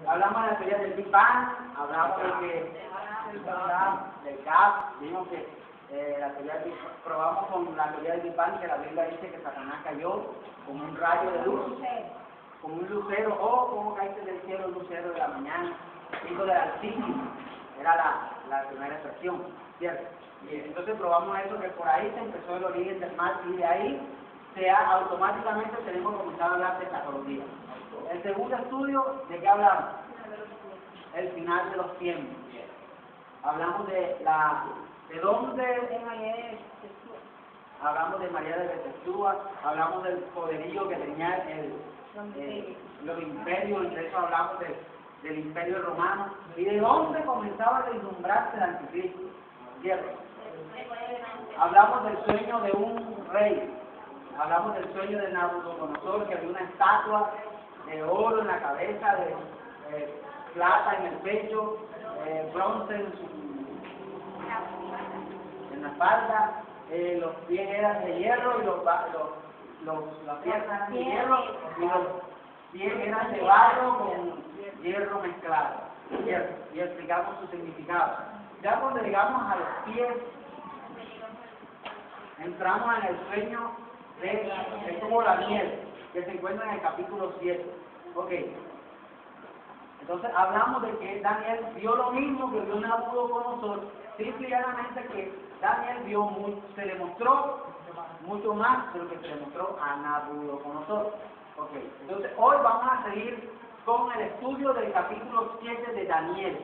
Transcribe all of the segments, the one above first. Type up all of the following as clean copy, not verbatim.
Hablamos de la teoría del Big Bang, hablamos de que del gas, vimos que la teoría del Big Bang, probamos con la teoría del Big Bang que la Biblia dice que Satanás cayó como un rayo de luz, como un lucero, o como caíste del cielo un lucero de la mañana, hijo del Altísimo, era la primera expresión, ¿cierto? Y entonces probamos eso, que por ahí se empezó el origen del mal, y de ahí automáticamente tenemos que comenzar a hablar de escatología. El segundo estudio, ¿de qué hablamos? El final de los tiempos. Hablamos de dónde hablamos de María de Betesúa, hablamos del poderío que tenía los imperios, entre eso hablamos del imperio romano, y de dónde comenzaba a deslumbrarse el anticristo, ¿cierto? Hablamos del sueño de un rey, hablamos del sueño de Nabucodonosor, que había una estatua de oro en la cabeza, de plata en el pecho, bronce en la espalda, los pies eran de hierro y las piernas eran de hierro y los pies eran de barro con hierro mezclado, ¿cierto? Y explicamos su significado. Ya cuando llegamos a los pies, entramos en el sueño de como la miel, que se encuentra en el capítulo 7. Ok. Entonces hablamos de que Daniel vio lo mismo que vio Nabucodonosor, simple y llanamente que Daniel vio se le mostró mucho más de lo que se le mostró a Nabucodonosor. Ok. Entonces hoy vamos a seguir con el estudio del capítulo 7 de Daniel.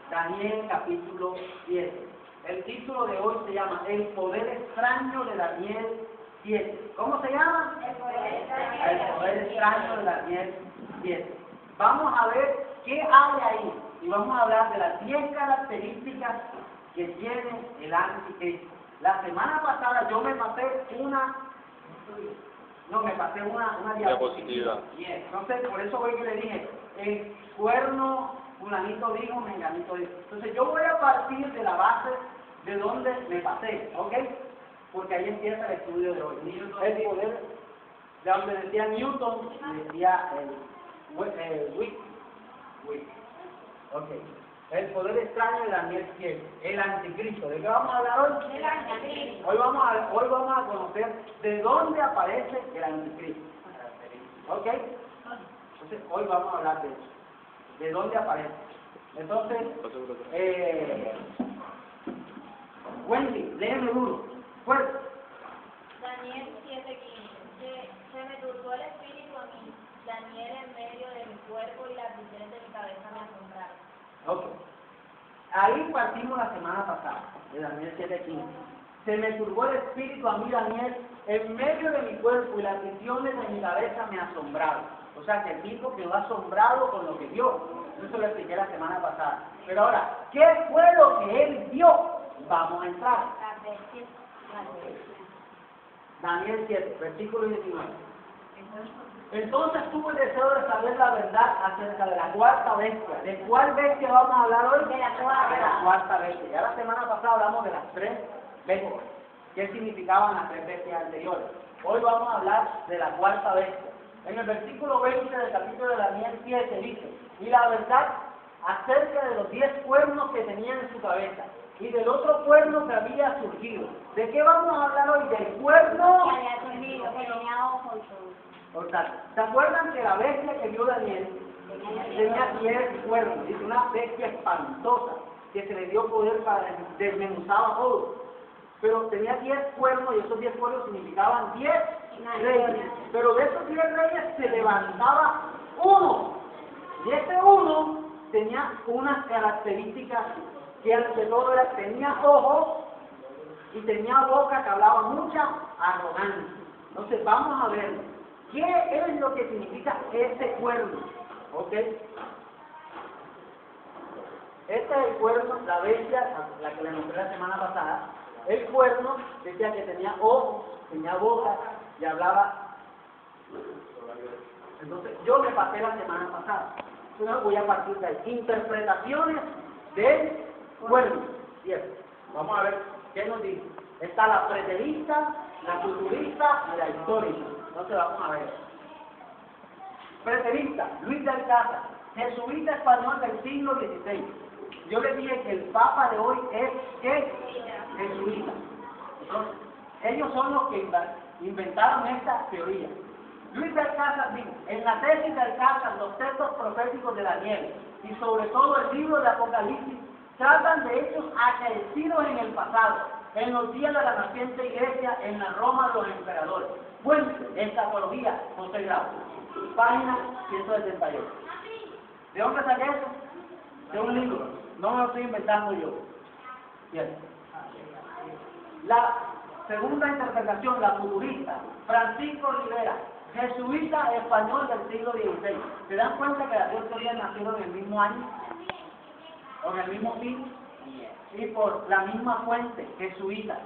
Daniel capítulo 7. El título de hoy se llama El poder extraño de Daniel 7. ¿Cómo se llama? El poder extraño de Daniel 7. Vamos a ver qué hay ahí y vamos a hablar de las 10 características que tiene el anticristo. La semana pasada yo me pasé una diapositiva. Entonces por eso hoy que le dije, el cuerno, fulanito dijo, menganito dijo. Entonces yo voy a partir de la base de donde me pasé, ¿ok? Porque ahí empieza el estudio de hoy. El poder, de donde decía Newton, decía ok. El poder extraño de Daniel 7, el anticristo. ¿De qué vamos a hablar hoy? El anticristo. Hoy vamos a conocer de dónde aparece el anticristo. ¿Ok? Entonces hoy vamos a hablar de eso. ¿De dónde aparece? Entonces, Wendy, léeme duro. Fuerte. Daniel 7:15. Se me turbó el espíritu a mí, Daniel, en medio de mi cuerpo, y las visiones de mi cabeza me asombraron. Ok. Ahí partimos la semana pasada, de Daniel 7:15. Se me turbó el espíritu a mí, Daniel, en medio de mi cuerpo, y las visiones de mi cabeza me asombraron. O sea, que el tipo quedó asombrado con lo que vio. Eso lo expliqué la semana pasada. Pero ahora, ¿qué fue lo que él vio? Vamos a entrar. Daniel 7, versículo 19. Entonces tuve el deseo de saber la verdad acerca de la cuarta bestia. ¿De cuál bestia vamos a hablar hoy? De la cuarta bestia. Ya la semana pasada hablamos de las 3 bestias. ¿Qué significaban las 3 bestias anteriores? Hoy vamos a hablar de la cuarta bestia. En el versículo 20 del capítulo de Daniel 7 dice, y la verdad acerca de los 10 cuernos que tenían en su cabeza, y del otro cuerno que había surgido. ¿De qué vamos a hablar hoy? Del cuerno Que había surgido, que tenía ojos y todo. Por tanto, ¿se acuerdan que la bestia que vio Daniel tenía 10 cuernos? Dice, una bestia espantosa, que se le dio poder para desmenuzar a todos. Pero tenía 10 cuernos, y esos 10 cuernos significaban 10 reyes. Pero de esos 10 reyes se levantaba uno. Y ese uno tenía unas características que ante todo era, tenía ojos y tenía boca que hablaba mucha arrogancia. Entonces vamos a ver qué es lo que significa este cuerno. ¿Ok? Este es el cuerno, la bestia, la que le mostré la semana pasada. El cuerno decía que tenía ojos, tenía boca y hablaba. Entonces yo me pasé la semana pasada. Entonces voy a partir de ahí. Interpretaciones del cuerno. Bien, vamos a ver qué nos dice. Está la preterista, la futurista y la histórica. Entonces vamos a ver. Preterista, Luis de Alcázar. jesuita español del siglo XVI. Yo le dije que el Papa de hoy es ¿qué? Jesuita. Entonces, ellos son los que inventaron esta teoría. Luis de Alcázar dijo, en la tesis de Alcázar, los textos proféticos de Daniel y sobre todo el libro de Apocalipsis tratan de hechos acaecidos en el pasado, en los días de la naciente iglesia, en la Roma de los emperadores. Fuente, escatología, José Grau, página 178. ¿De dónde saqué eso? De un libro, no me lo estoy inventando yo. Bien. La segunda interpretación, la futurista, Francisco Rivera, jesuita español del siglo XVI. ¿Se dan cuenta que las dos teorías nacieron en el mismo año? Con el mismo fin y por la misma fuente, jesuita.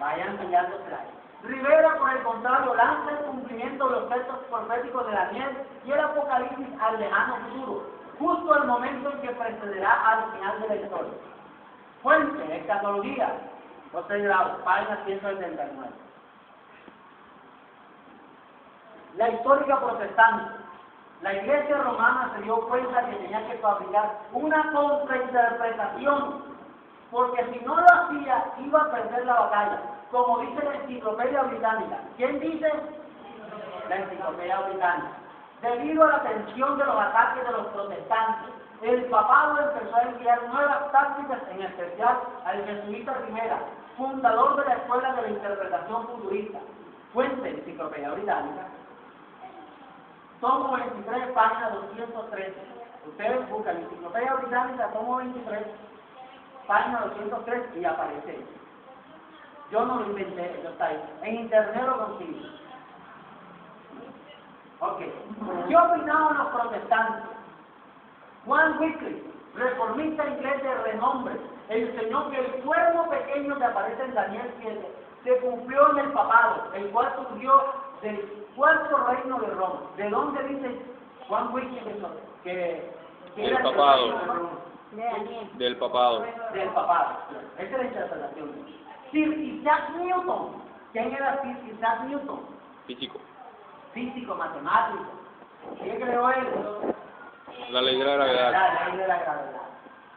Vayan pillándosela. Rivera, por el contrario, lanza el cumplimiento de los textos proféticos de Daniel y el Apocalipsis al lejano futuro, justo el momento en que precederá al final de la historia. Fuente, escatología, José Grau, página 179. La histórica protestante. La iglesia romana se dio cuenta que tenía que fabricar una contrainterpretación, porque si no lo hacía, iba a perder la batalla. Como dice la Enciclopedia Británica. ¿Quién dice? La Enciclopedia Británica. Debido a la tensión de los ataques de los protestantes, el papado empezó a enviar nuevas tácticas, en especial al jesuita Rivera, fundador de la Escuela de la Interpretación Futurista. Fuente, Enciclopedia Británica. Tomo 23, página 213. Ustedes buscan Enciclopedia Británica, tomo 23, página 203 y aparece. Yo no lo inventé, eso está ahí. En internet lo consigo. Ok. ¿Qué opinaban los protestantes? Juan Wycliffe, reformista inglés de renombre, enseñó que el cuerno pequeño que aparece en Daniel 7 se cumplió en el papado, el cual surgió del cuarto reino de Roma. ¿De dónde dice Juan Wycliffe eso? Que del papado. Del papado. Del papado. Esa es la interpretación. Sir Isaac Newton. ¿Quién era Sir Isaac Newton? Físico. Físico, matemático. ¿Qué creó él? La ley de la gravedad. La ley de la gravedad.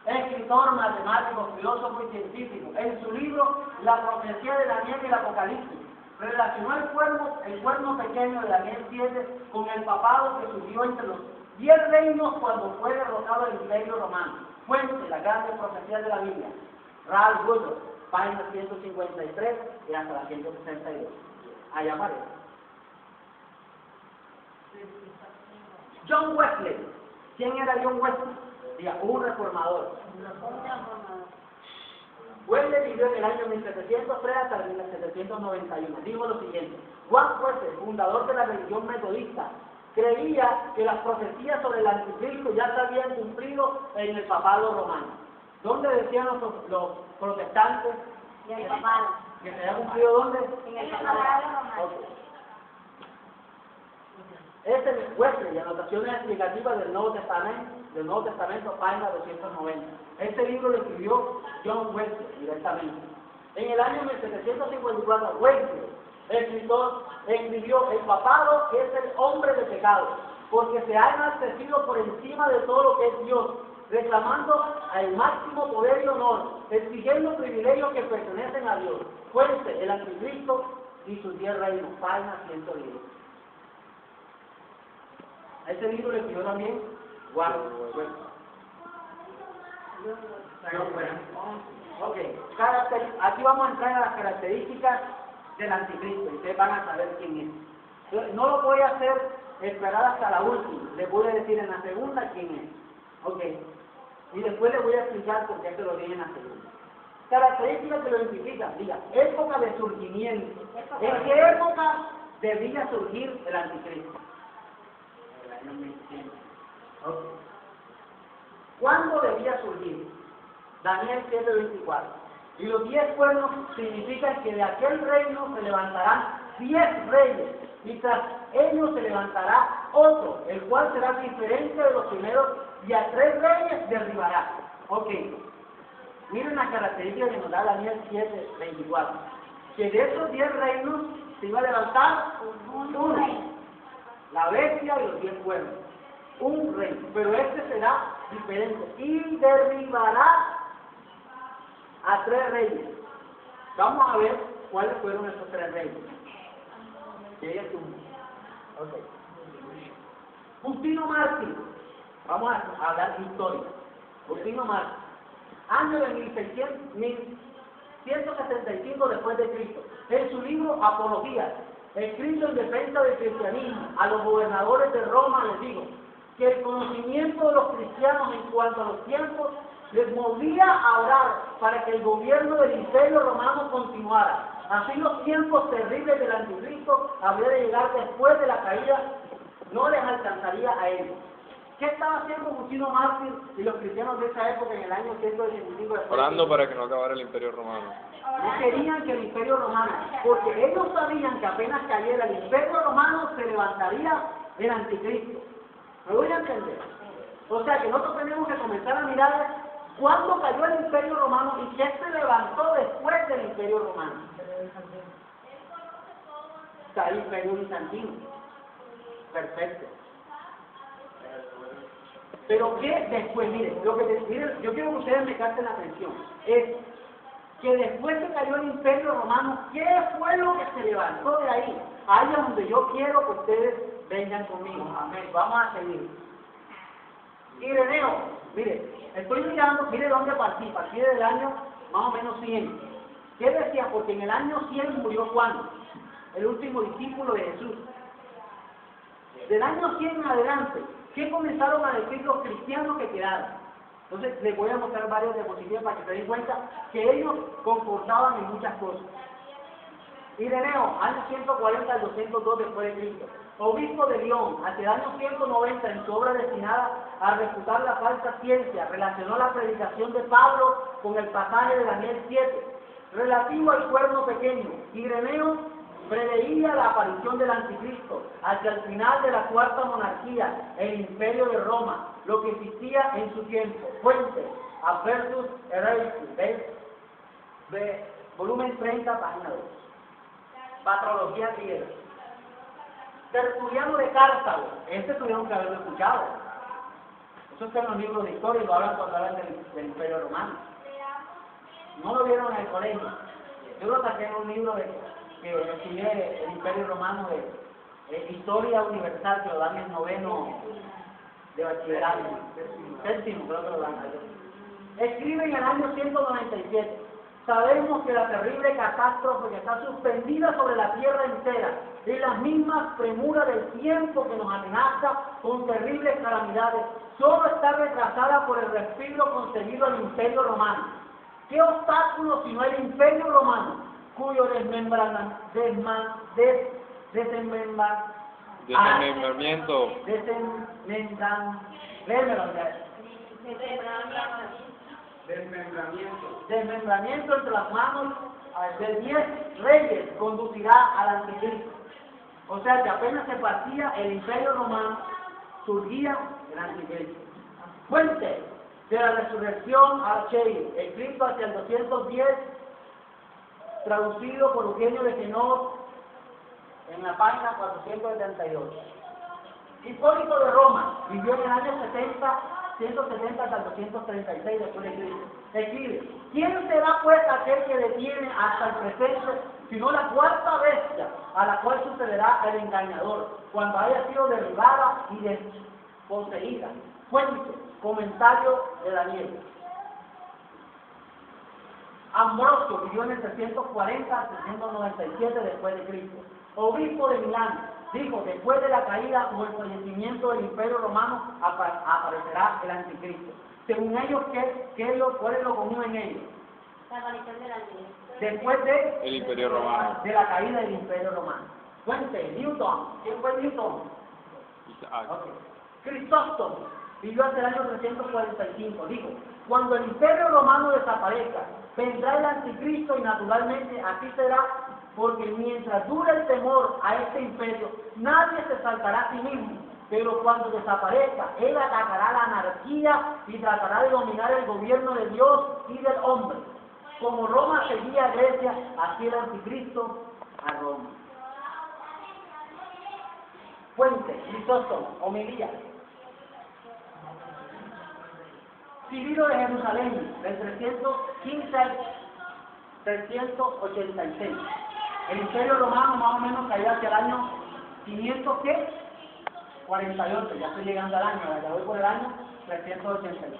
Escritor, matemático, filósofo y científico. En su libro La profecía de Daniel y el Apocalipsis, relacionó el cuerno pequeño de Daniel 7 con el papado que surgió entre los 10 reinos cuando fue derrotado el Imperio Romano. Fuente, la grande profecía de la Biblia. Ralph Woodruff, página 153 y hasta la 162. Allá aparece. John Wesley. ¿Quién era John Wesley? Diga, un reformador. Wesley vivió en el año 1703 hasta el 1791. Dijo lo siguiente: Juan Wesley, fundador de la religión metodista, creía que las profecías sobre el anticristo ya se habían cumplido en el papado romano. ¿Dónde decían los protestantes? En el papado. ¿Que se había cumplido dónde? En el papado romano. Okay. Este es Wesley, anotaciones explicativas del Nuevo Testamento, página 290. Este libro lo escribió John Wesley directamente. En el año 1754, Wesley, escritor, escribió: el papado es el hombre de pecado, porque se ha enaltecido por encima de todo lo que es Dios, reclamando al máximo poder y honor, exigiendo privilegios que pertenecen a Dios. Fuente, el anticristo y sus 10 reinos, página 110. Este libro le escribió también Juan Wesley. Ok, aquí vamos a entrar a las características del anticristo y ustedes van a saber quién es. No lo voy a hacer esperar hasta la última, les voy a decir en la segunda quién es. Ok, y después les voy a explicar por qué se lo dije en la segunda. Características que lo identifican, diga, época de surgimiento. ¿En qué época debía surgir el anticristo? Okay. ¿Cuándo debía surgir? Daniel 7:24. Y los 10 cuernos significan que de aquel reino se levantarán 10 reyes, y tras ellos se levantará otro, el cual será diferente de los primeros, y a 3 reyes derribará. Ok. Miren la característica que nos da Daniel 7:24. Que de esos 10 reinos se iba a levantar uno. La bestia y los 10 cuernos. un rey, pero este será diferente y derribará a 3 reyes. Vamos a ver cuáles fueron esos 3 reyes. Que ella tuvo. Okay. Justino Mártir, vamos a hablar de historia. Justino Mártir, año de 1175 después de Cristo. En su libro Apología, escrito en defensa del cristianismo, a los gobernadores de Roma les digo que el conocimiento de los cristianos en cuanto a los tiempos les movía a orar para que el gobierno del Imperio Romano continuara. Así los tiempos terribles del Anticristo habría de llegar después de la caída, no les alcanzaría a ellos. ¿Qué estaba haciendo Justino Mártir y los cristianos de esa época en el año 185 después? Orando para que no acabara el Imperio Romano. No querían que el Imperio Romano, porque ellos sabían que apenas cayera el Imperio Romano se levantaría el Anticristo. ¿Me voy a entender? O sea que nosotros tenemos que comenzar a mirar cuándo cayó el Imperio Romano y qué se levantó después del Imperio Romano. Está el Imperio Bizantino. Perfecto. Pero ¿qué después? Miren, miren, yo quiero que ustedes me capten la atención. Es que después que cayó el Imperio Romano, ¿qué fue lo que se levantó de ahí? Ahí es donde yo quiero que ustedes vengan conmigo. Amén. Vamos a seguir. Ireneo, mire, estoy mirando, mire dónde partí del año más o menos 100. ¿Qué decía? Porque en el año 100 murió Juan, el último discípulo de Jesús. Del año 100 en adelante, ¿qué comenzaron a decir los cristianos que quedaron? Entonces, les voy a mostrar varias diapositivas para que se den cuenta que ellos concordaban en muchas cosas. Ireneo, año 140 al 202 después de Cristo. Obispo de León, hacia el año 190, en su obra destinada a refutar la falsa ciencia, relacionó la predicación de Pablo con el pasaje de Daniel 7, relativo al cuerno pequeño. Ireneo preveía la aparición del Anticristo hacia el final de la cuarta monarquía, el Imperio de Roma, lo que existía en su tiempo. Fuente, Apertus Heresy, volumen 30, página 2. Patrología griega. Tertuliano de Cartago, este tuvieron que haberlo escuchado. Eso está en los libros de historia y lo hablan cuando hablan del Imperio Romano. No lo vieron en el colegio. Yo lo saqué en un libro que estudié el Imperio Romano de Historia Universal, que lo dan en el 9º de bachillerato. 7º creo que lo dan. Escribe en el año 197. Sabemos que la terrible catástrofe que está suspendida sobre la tierra entera es la misma premura del tiempo que nos amenaza con terribles calamidades. Solo está retrasada por el respiro concedido al Imperio Romano. ¿Qué obstáculo sino el Imperio Romano, cuyo desmembramiento entre las manos de 10 reyes conducirá al Anticristo? O sea que apenas se partía el Imperio Romano, surgía el Anticristo. Fuente de la resurrección Archei, escrito hacia el 210, traducido por Eugenio de Genor en la página 472. Hipólito de Roma, vivió en el año 170 hasta el 236 después de Cristo. Escribe: ¿quién será pues aquel que detiene hasta el presente, sino la cuarta bestia, a la cual sucederá el engañador, cuando haya sido derribada y desposeída? Fuente, comentario de Daniel. Ambrosio vivió en el 340 al 397 después de Cristo. Obispo de Milán, dijo: después de la caída o el fallecimiento del Imperio Romano aparecerá el Anticristo. Según ellos, ¿cuál es lo común en ellos? La aparición del Anticristo. Después de el Imperio Romano. De la caída del Imperio Romano. Fuente, Newton. ¿Quién fue Newton? Isaac. Okay. Crisóstomo vivió hasta el año 345. Dijo: cuando el Imperio Romano desaparezca, vendrá el Anticristo y naturalmente así será, porque mientras dure el temor a este imperio, nadie se saltará a sí mismo. Pero cuando desaparezca, él atacará la anarquía y tratará de dominar el gobierno de Dios y del hombre. Como Roma seguía a Grecia, así el Anticristo a Roma. Fuente, Crisóstomo, homilía. Cirilo de Jerusalén, del 315 al 386. El Imperio Romano más o menos cayó hacia el año 548, ya estoy llegando al año, ya voy por el año 386.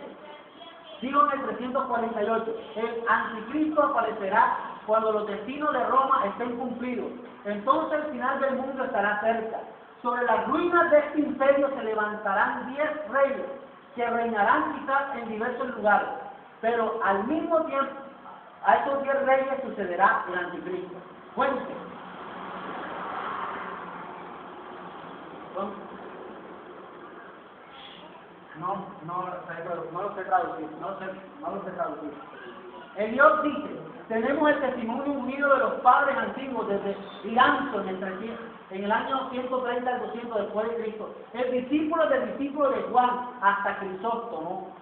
Digo en el 348, el anticristo aparecerá cuando los destinos de Roma estén cumplidos. Entonces el final del mundo estará cerca. Sobre las ruinas de este imperio se levantarán 10 reyes, que reinarán quizás en diversos lugares. Pero al mismo tiempo, a estos 10 reyes sucederá el anticristo. Cuente. No lo sé traducir. El Dios dice, tenemos el testimonio unido de los padres antiguos desde Iranzo en el año 130 al 200 después de Cristo. El discípulo del discípulo de Juan hasta Crisóstomo,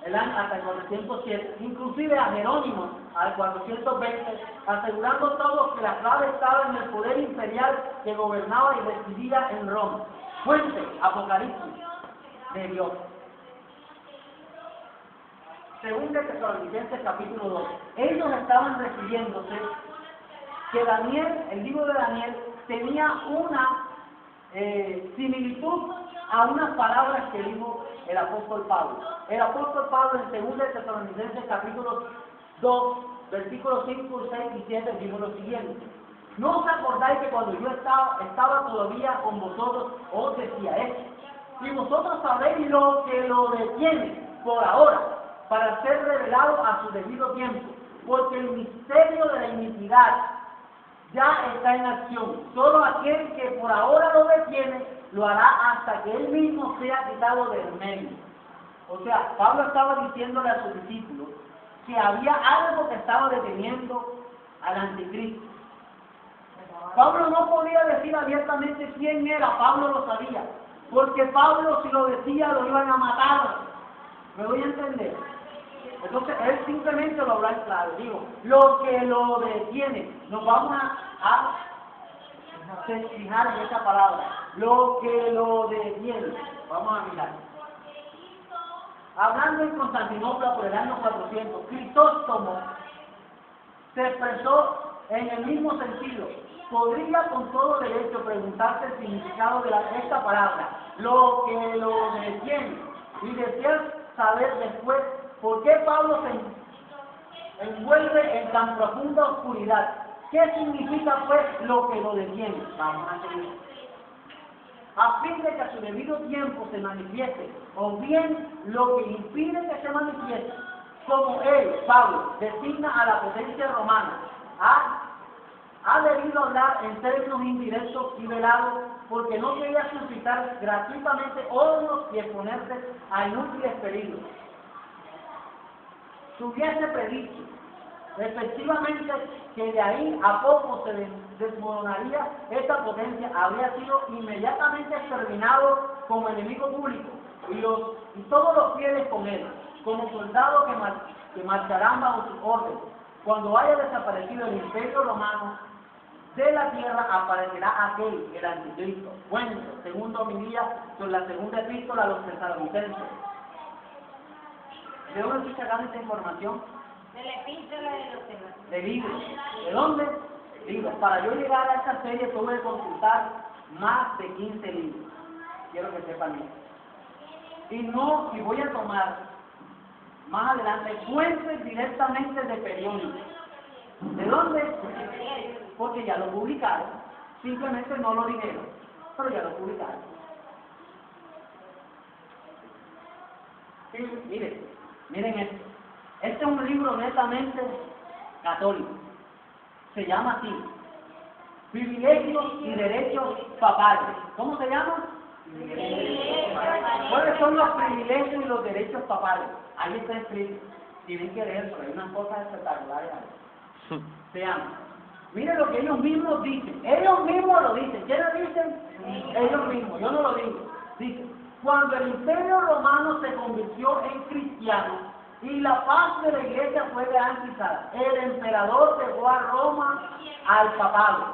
hasta el 407, inclusive a Jerónimo al 420, asegurando todos que la clave estaba en el poder imperial que gobernaba y residía en Roma. Fuente, Apocalipsis de Dios. Según de Tesalonicenses capítulo 2, ellos estaban refiriéndose que Daniel, el libro de Daniel, tenía una similitud a unas palabras que dijo el apóstol Pablo. El apóstol Pablo en según de Tesalonicenses capítulo 2, versículos 5, 6 y 7 dijo lo siguiente: ¿no os acordáis que cuando yo estaba todavía con vosotros os decía esto? Y vosotros sabéis lo que lo detiene por ahora, para ser revelado a su debido tiempo, porque el misterio de la iniquidad ya está en acción. Solo aquel que por ahora lo detiene, lo hará hasta que él mismo sea quitado del medio. O sea, Pablo estaba diciéndole a sus discípulos que había algo que estaba deteniendo al anticristo. Pablo no podía decir abiertamente quién era, Pablo lo sabía, porque Pablo si lo decía lo iban a matar. ¿Me voy a entender? Entonces él simplemente lo habla claro. Digo, lo que lo detiene, nos vamos a fijar en esa palabra, lo que lo detiene. Vamos a mirar. Hablando en Constantinopla por el año 400, Crisóstomo se expresó en el mismo sentido. Podría con todo derecho preguntarse el significado de esta palabra, lo que lo detiene, y desear saber después por qué Pablo se envuelve en tan profunda oscuridad. ¿Qué significa pues lo que lo detiene? Vamos a seguir. A fin de que a su debido tiempo se manifieste, o bien lo que impide que se manifieste, como él, Pablo, designa a la potencia romana, ha debido hablar en términos indirectos y velados, porque no quería suscitar gratuitamente odios y exponerse a inútiles peligros. Si hubiese predicho efectivamente que de ahí a poco se desmoronaría esta potencia, habría sido inmediatamente exterminado como enemigo público, y todos los fieles con él, como soldados que marcharán bajo sus órdenes. Cuando haya desaparecido el imperio romano de la tierra, aparecerá aquel, el anticristo. Bueno, segundo homilía sobre la segunda epístola a los tesalonicenses. ¿De dónde estoy sacando esta información? De la epístola de los temas. De libros. ¿De dónde? Libros. Para yo llegar a esta serie tuve que consultar más de 15 libros. Quiero que sepan eso. Y voy a tomar más adelante fuentes directamente de periódicos. ¿De dónde? Porque ya lo publicaron. Simplemente no lo dijeron, pero ya lo publicaron. Y miren esto. Este es un libro netamente católico. Se llama así: Privilegios y Derechos Papales. ¿Cómo se llama? ¿Cuáles son los privilegios y los derechos papales? Ahí está escrito. Tienen que leerlo, hay unas cosas espectaculares ahí. Se llama. Miren lo que ellos mismos dicen. Ellos mismos lo dicen. ¿Quiénes dicen? Ellos mismos. Yo no lo digo. Dicen: cuando el imperio romano se convirtió en cristiano y la paz de la iglesia fue garantizada, el emperador dejó a Roma al papado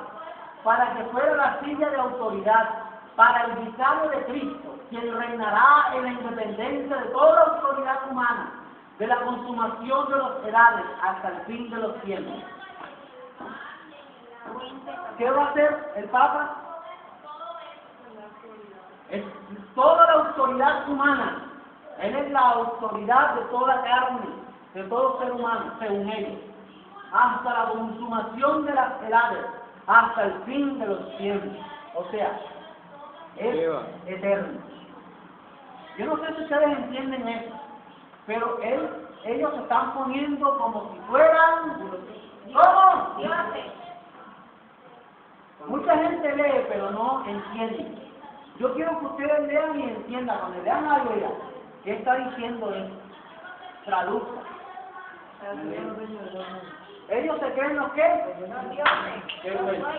para que fuera la silla de autoridad para el vicario de Cristo, quien reinará en la independencia de toda la autoridad humana, de la consumación de los edades hasta el fin de los tiempos. ¿Qué va a hacer el Papa? Es toda la autoridad humana. Él es la autoridad de toda carne, de todo ser humano, según ellos, hasta la consumación de las edades, hasta el fin de los tiempos. O sea, es eterno. Yo no sé si ustedes entienden eso, pero ellos se están poniendo como si fueran... ¿Cómo? Mucha gente lee, pero no entiende. Yo quiero que ustedes lean y entiendan. Cuando lean algo, digan, ¿qué está diciendo esto? Traduzca. ¿Ellos se creen los qué?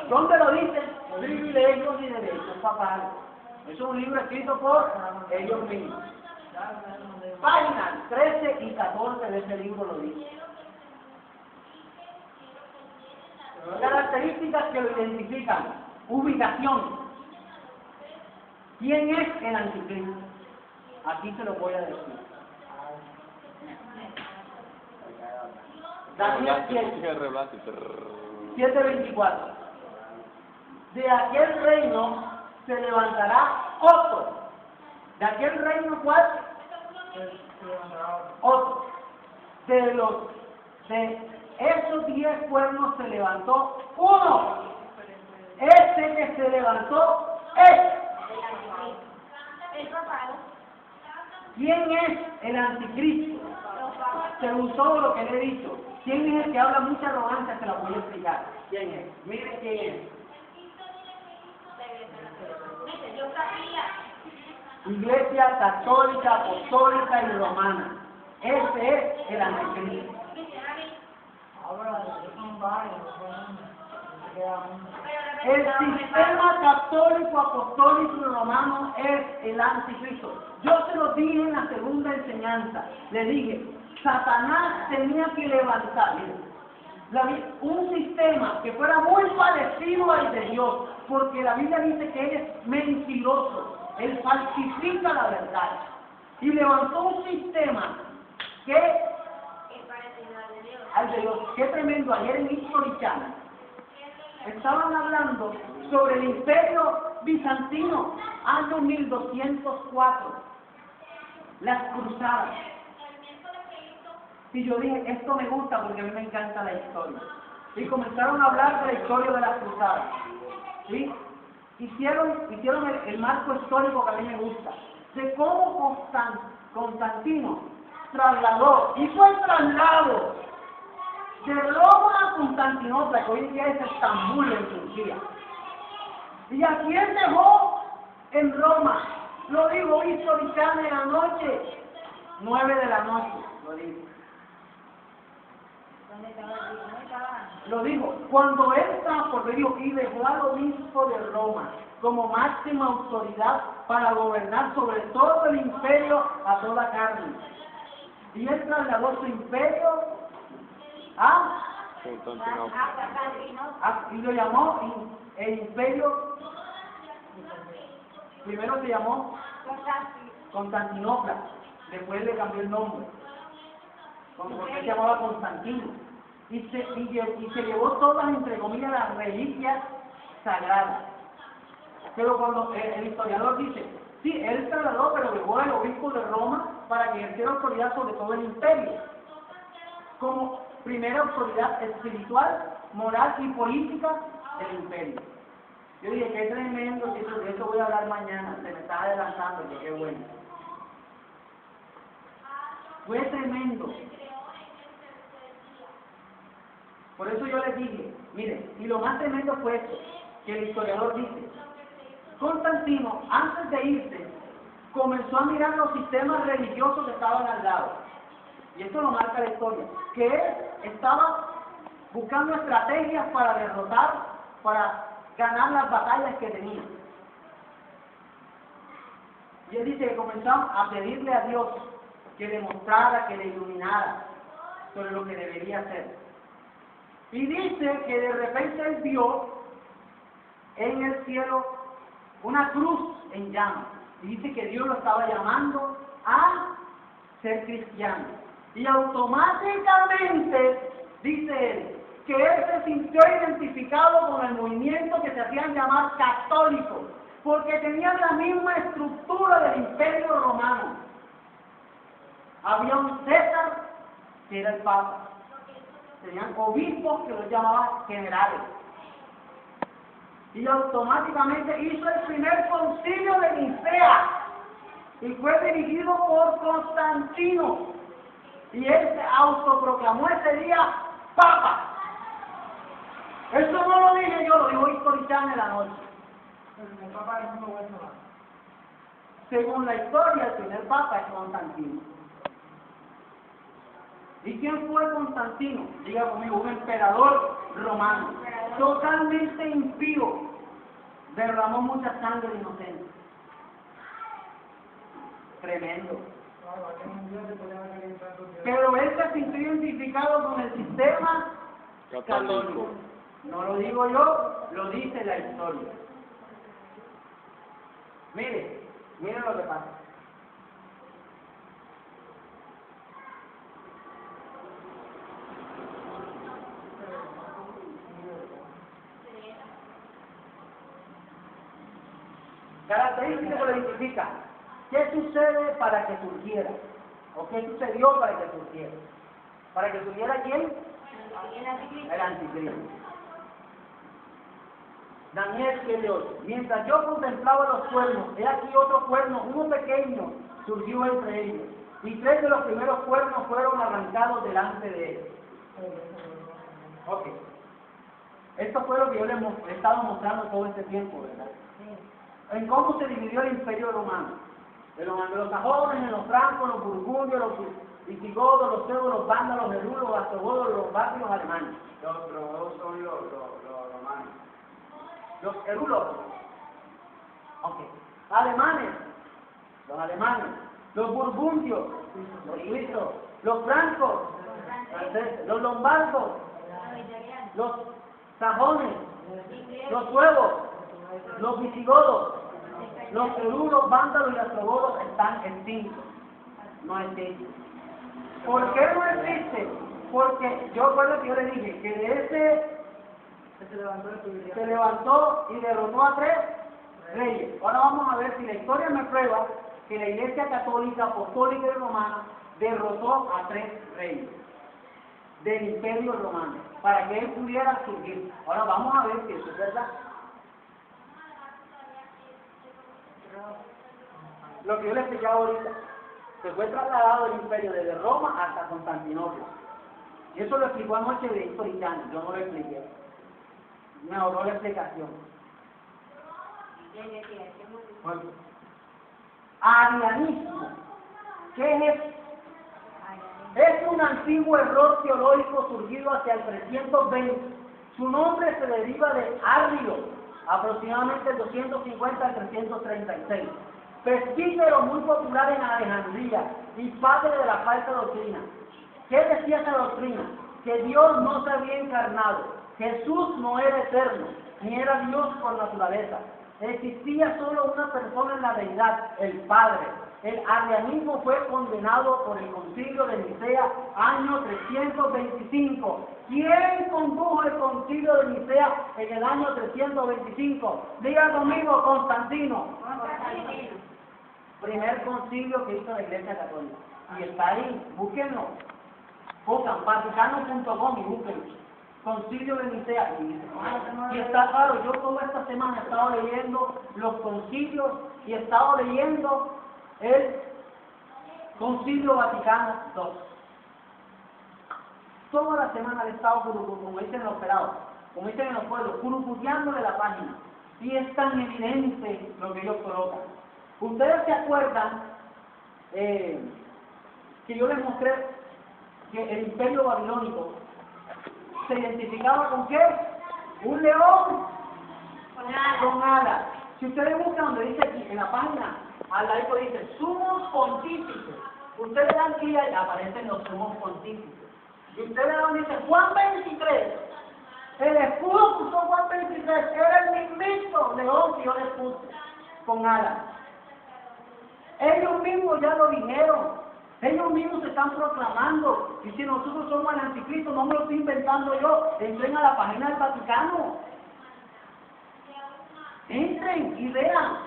¿Dónde lo dicen? Privilegios y derechos, papá. Es un libro escrito por ellos mismos. Páginas 13 y 14 de ese libro lo dice. Características que lo identifican. Ubicación. ¿Quién es el anticristo? Aquí se lo voy a decir. Daniel 7:24. De aquel reino se levantará otro. ¿De aquel reino cuál? Otro. De esos 10 cuernos se levantó uno. Este que se levantó es. ¿Quién es el anticristo? Según todo lo que le he dicho. ¿Quién es el que habla mucha arrogancia? Se la voy a explicar. ¿Quién es? Miren quién es. Iglesia católica, apostólica y romana. Ese es el anticristo. El sistema católico, apostólico y romano es el anticristo. Yo se lo dije en la segunda enseñanza. Le dije, Satanás tenía que levantar un sistema que fuera muy parecido al de Dios, porque la Biblia dice que él es mentiroso, él falsifica la verdad. Y levantó un sistema que al de Dios. Qué tremendo. Ayer en History Channel estaban hablando sobre el imperio bizantino, año 1204, las cruzadas. Y yo dije, esto me gusta porque a mí me encanta la historia. Y comenzaron a hablar de la historia de las cruzadas. ¿Sí? Hicieron el marco histórico que a mí me gusta, de cómo Constantino trasladó, y fue el traslado de Roma a Constantinopla, que hoy en día es Estambul, en Turquía. ¿Y a quién dejó en Roma? Lo digo hoy History en la noche, 9 de la noche, lo digo. Lo digo, cuando él transformó y dejó al obispo de Roma como máxima autoridad para gobernar sobre todo el imperio a toda carne. Y él trasladó su imperio a y lo llamó el imperio, primero se llamó Constantinopla, después le cambió el nombre, porque se llamaba Constantino, y se llevó todas, entre comillas, las reliquias sagradas. Pero cuando el historiador dice, sí, él trasladó, pero dejó al obispo de Roma para que ejerciera autoridad sobre todo el imperio, como primera autoridad espiritual, moral y política del imperio. Yo dije, qué tremendo, de eso voy a hablar mañana, se me está adelantando, que qué bueno. Fue tremendo. Por eso yo les dije, miren, y lo más tremendo fue esto, que el historiador dice, Constantino, antes de irse, comenzó a mirar los sistemas religiosos que estaban al lado. Y esto lo marca la historia, que él estaba buscando estrategias para derrotar, para ganar las batallas que tenía. Y él dice que comenzó a pedirle a Dios que le mostrara, que le iluminara sobre lo que debería hacer. Y dice que de repente él vio en el cielo una cruz en llamas. Y dice que Dios lo estaba llamando a ser cristiano. Y automáticamente, dice él, que él se sintió identificado con el movimiento que se hacían llamar católicos, porque tenían la misma estructura del Imperio Romano. Había un César, que era el Papa. Tenían obispos que los llamaban generales. Y automáticamente hizo el primer concilio de Nicea. Y fue dirigido por Constantino. Y él se autoproclamó ese día Papa. Eso no lo dije yo, lo dijo History Channel en la noche. El Papa es un buen. Según la historia, el primer Papa es Constantino. ¿Y quién fue Constantino? Diga conmigo, un emperador romano. Totalmente impío. Derramó mucha sangre inocente. Tremendo. Pero él se sintió identificado con el sistema católico. No lo digo yo, lo dice la historia. Mire lo que pasa. Características que lo identifican. ¿Qué sucede para que surgiera? ¿O qué sucedió para que surgiera? ¿Para que surgiera quién? El anticristo. Daniel 7:8. Mientras yo contemplaba los cuernos, he aquí otro cuerno, uno pequeño, surgió entre ellos. Y 3 de los primeros cuernos fueron arrancados delante de él. Ok. Esto fue lo que yo les he estado mostrando todo este tiempo, ¿verdad? En cómo se dividió el Imperio Romano. De los sajones, en los francos, los burgundios, los visigodos, los suevos, los vándalos, los herúleos, los ostrogodos, los lombardos y los alemanes. Los ostrogodos son los romanos. Los herúleos. Ok. Alemanes. Los alemanes. Los burgundios. Los suizos. Los francos. Los lombardos. Los sajones. Los suevos. Los visigodos. Los herúleos, vándalos y ostrogodos están extintos. No existen. ¿Por qué no existen? Porque yo recuerdo que yo le dije que de ese se levantó y derrotó a 3 reyes. Ahora vamos a ver si la historia me prueba que la Iglesia Católica, Apostólica y Romana derrotó a 3 reyes del Imperio Romano para que él pudiera surgir. Ahora vamos a ver si eso es verdad. Lo que yo le explicaba ahorita, se fue trasladado el imperio desde Roma hasta Constantinopla. Y eso lo explicó anoche de History Channel, yo no lo expliqué. Me ahorró la explicación. Bueno. Arianismo. ¿Qué es eso? Es un antiguo error teológico surgido hacia el 320. Su nombre se deriva de Arrio, aproximadamente el 250 al 336. Presbítero muy popular en Alejandría y padre de la falsa doctrina. ¿Qué decía esa doctrina? Que Dios no se había encarnado, Jesús no era eterno, ni era Dios por naturaleza. Existía solo una persona en la deidad, el Padre. El arrianismo fue condenado por el Concilio de Nicea, año 325. ¿Quién condujo el Concilio de Nicea en el año 325? Diga conmigo, Constantino. Primer concilio que hizo la Iglesia Católica. Y está ahí, búsquenlo. Pongan vaticano.com y búsquenlo. Concilio de Nicea. Y está claro, yo toda esta semana he estado leyendo los concilios y he estado leyendo el Concilio Vaticano II. Toda la semana he estado, como dicen los operados, como dicen en los pueblos, curucuteándole la página. Y es tan evidente lo que ellos colocan. Ustedes se acuerdan que yo les mostré que el imperio babilónico se identificaba con ¿qué? Un león con alas. Si ustedes buscan donde dice aquí, en la página, al lado dice sumos pontífices. Ustedes dan aquí y aparecen los sumos pontífices. Y ustedes dan donde dice Juan 23. El escudo que usó Juan 23 era el mismito león que yo les puse, con alas. Ellos mismos ya lo dijeron. Ellos mismos se están proclamando. Y si nosotros somos el anticristo, no me lo estoy inventando yo. Entren a la página del Vaticano. Entren y vean.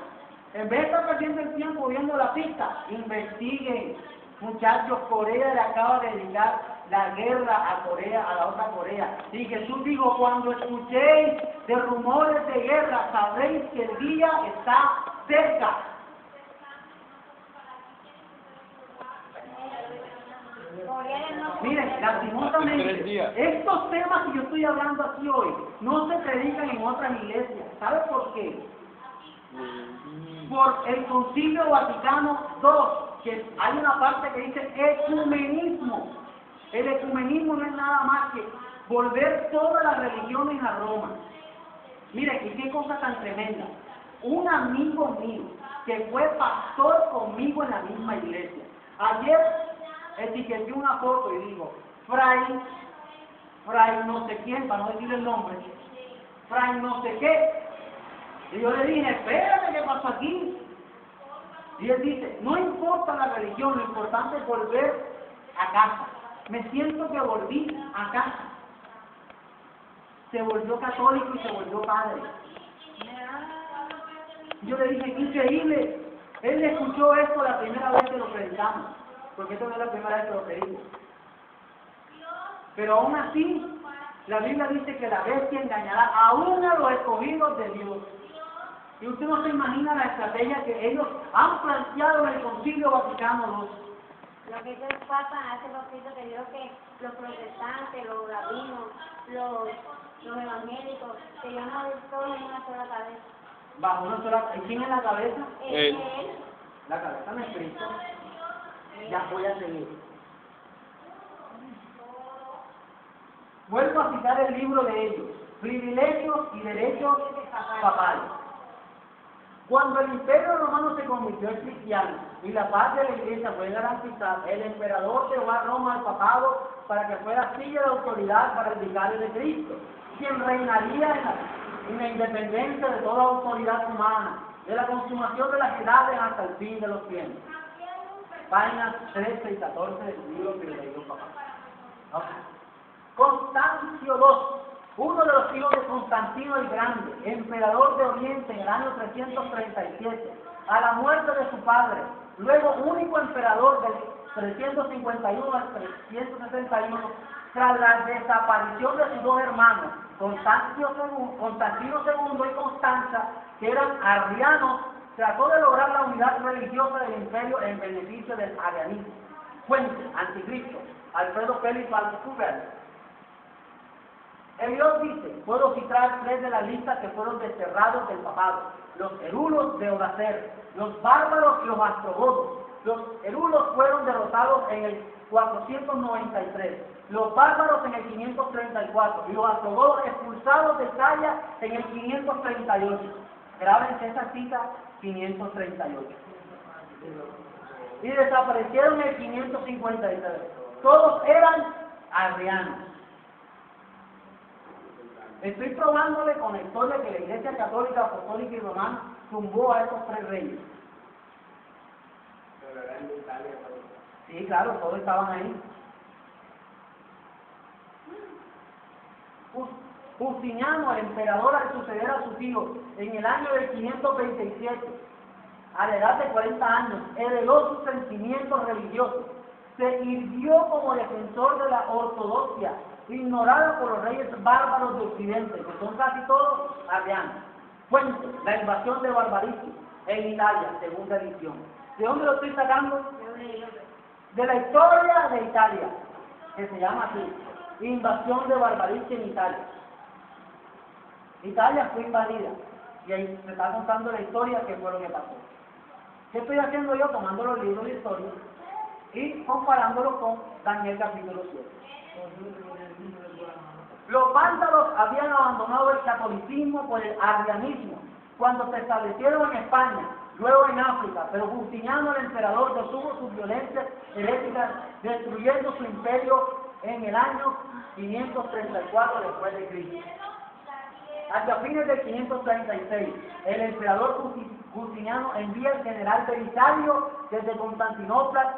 En vez de estar perdiendo el tiempo viendo la pista, investiguen. Muchachos, Corea le acaba de dedicar la guerra a Corea, a la otra Corea. Y Jesús dijo, cuando escuchéis de rumores de guerra, sabréis que el día está cerca. Miren, lastimosamente, estos temas que yo estoy hablando aquí hoy no se predican en otras iglesias. ¿Sabe por qué? Por el Concilio Vaticano II, que hay una parte que dice ecumenismo. El ecumenismo no es nada más que volver todas las religiones a Roma. Mire, y qué cosa tan tremenda. Un amigo mío que fue pastor conmigo en la misma iglesia, ayer etiqueté una foto y digo, Fray no sé quién, para no decir el nombre, Fray no sé qué. Y yo le dije, espérate, ¿qué pasó aquí? Y él dice, no importa la religión, lo importante es volver a casa. Me siento que volví a casa. Se volvió católico y se volvió padre. Yo le dije, increíble. Él escuchó esto la primera vez que lo predicamos, porque esto no es la primera vez que lo predicamos. Pero aún así, la Biblia dice que la bestia engañará aún a los escogidos de Dios. Y usted no se imagina la estrategia que ellos han planteado en el Concilio Vaticano II. Lo que ellos pasan hace poquito que dijo que los protestantes, los rabinos, los evangélicos, que iban a ver todos en una sola cabeza. Bajo una sola... ¿Y quién es la cabeza? Él. La cabeza no es Cristo. Ya voy a seguir. Vuelvo a citar el libro de ellos, Privilegios y Derechos Papales. Cuando el Imperio Romano se convirtió en cristiano y la paz de la Iglesia fue garantizada, el emperador llevó a Roma al papado para que fuera silla de autoridad para el vicario de Cristo, quien reinaría en la independencia de toda autoridad humana, de la consumación de las edades hasta el fin de los tiempos. Páginas 13 y 14 del libro Privilegios Papales. Constancio II, uno de los hijos de Constantino el Grande, emperador de Oriente en el año 337, a la muerte de su padre, luego único emperador del 351 al 371, tras la desaparición de sus dos hermanos, Constantino II y Constanza, que eran arrianos, trató de lograr la unidad religiosa del imperio en beneficio del arianismo. Fuente, Anticristo, Alfredo Félix Alcúber. Eliot dice, puedo citar 3 de la lista que fueron desterrados del papado: los herulos de Odacer, los bárbaros y los astrogodos. Los herulos fueron derrotados en el 493, los bárbaros en el 534 y los astrogodos expulsados de Italia en el 538. Grábense esa cita, 538. Y desaparecieron en el 553. Todos eran arrianos. Estoy probándole con la historia que la Iglesia Católica, Apostólica y Romana tumbó a estos 3 reyes. Pero eran de Italia todos. Sí, claro, todos estaban ahí. Justiniano, el emperador, al suceder a su tío en el año de 527, a la edad de 40 años, heredó sus sentimientos religiosos, se irguió como defensor de la ortodoxia, ignorada por los reyes bárbaros de Occidente, que son casi todos arrianos. Fuente, la invasión de Barbarismo en Italia, segunda edición. ¿De dónde lo estoy sacando? De la historia de Italia, que se llama así, invasión de Barbarismo en Italia. Italia fue invadida, y ahí se está contando la historia que fue lo que pasó. ¿Qué estoy haciendo yo? Tomando los libros de historia y comparándolo con Daniel capítulo 7. Los vándalos habían abandonado el catolicismo por el arrianismo cuando se establecieron en España, luego en África, pero Justiniano el emperador detuvo sus violencias heréticas, destruyendo su imperio en el año 534 después de Cristo. hacia fines de 536, el emperador Justiniano envía al general Belisario desde Constantinopla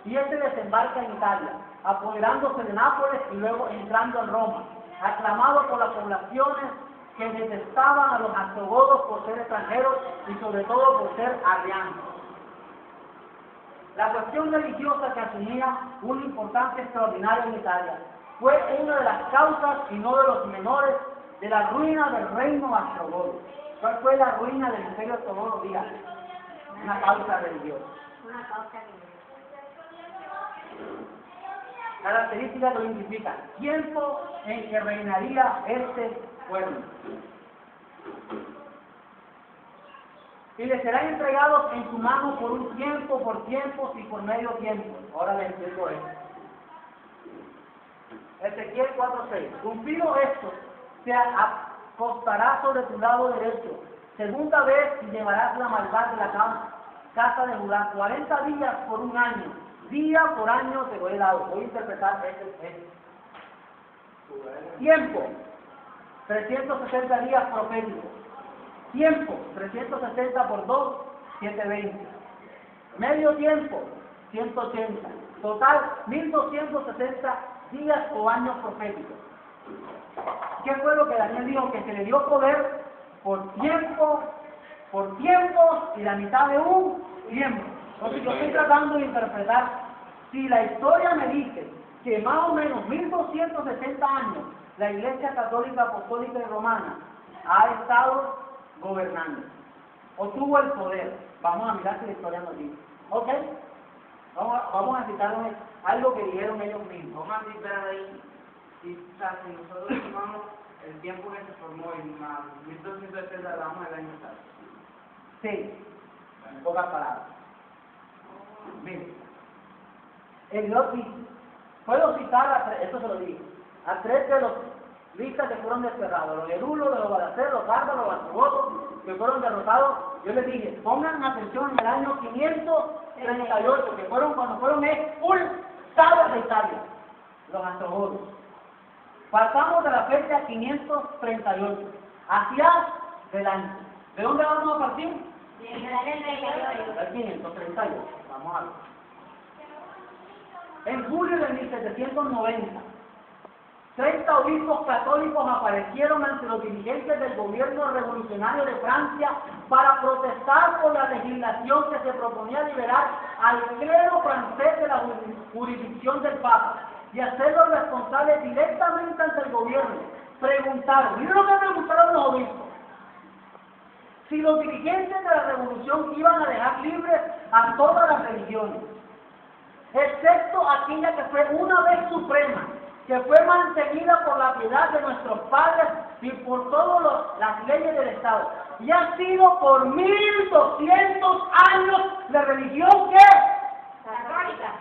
y este desembarca en Italia, apoderándose de Nápoles y luego entrando en Roma, aclamado por las poblaciones que detestaban a los ostrogodos por ser extranjeros y sobre todo por ser arrianos. La cuestión religiosa que asumía una importancia extraordinaria en Italia fue una de las causas, y no de los menores, de la ruina del reino ostrogodo. ¿Cuál fue la ruina del imperio ostrogodo? Diga, una causa religiosa. Una causa religiosa. Características lo identifican. Tiempo en que reinaría este pueblo. Y les serán entregados en su mano por un tiempo, por tiempos y por medio tiempo. Ahora les explico esto. Ezequiel 4:6. Cumplido esto, se acostará sobre tu lado derecho. Segunda vez y llevarás la maldad de la casa de Judá. 40 días por un año. Día por año te lo he dado. Voy a interpretar este. Tiempo. 360 días proféticos. Tiempo, 360 por 2, 720. Medio tiempo, 180. Total, 1260 días o años proféticos. ¿Qué fue lo que Daniel dijo? Que se le dio poder por tiempo, por tiempos y la mitad de un tiempo. Entonces yo estoy tratando de interpretar, si la historia me dice que más o menos 1260 años la Iglesia Católica Apostólica y Romana ha estado gobernando o tuvo el poder. Vamos a mirar si la historia nos dice. ¿Ok? Vamos a citar algo que dijeron ellos mismos. Vamos a citar ahí, si nosotros tomamos el tiempo que se formó en 1260, hablamos del año tal. Sí, en pocas palabras. Miren, el Dios dice, puedo citar esto se lo digo, a 3 de los listas que fueron desterrados, los Herulos, los Balacer, los bárbaros, los ostrogodos, que fueron derrotados. Yo les dije, pongan atención en el año 538, que fueron cuando fueron expulsados de Italia, los ostrogodos. Pasamos de la fecha 538 hacia adelante. ¿De dónde vamos a partir? Del 538. Vamos a ver. En julio de 1790, 30 obispos católicos aparecieron ante los dirigentes del gobierno revolucionario de Francia para protestar por la legislación que se proponía liberar al clero francés de la jurisdicción del Papa y hacerlos responsables directamente ante el gobierno. Preguntaron, miren lo que preguntaron los obispos, si los dirigentes de la revolución iban a dejar libres a todas las religiones, excepto aquella que fue una vez suprema, que fue mantenida por la piedad de nuestros padres y por todas las leyes del Estado, y ha sido por 1200 años de religión que Católica.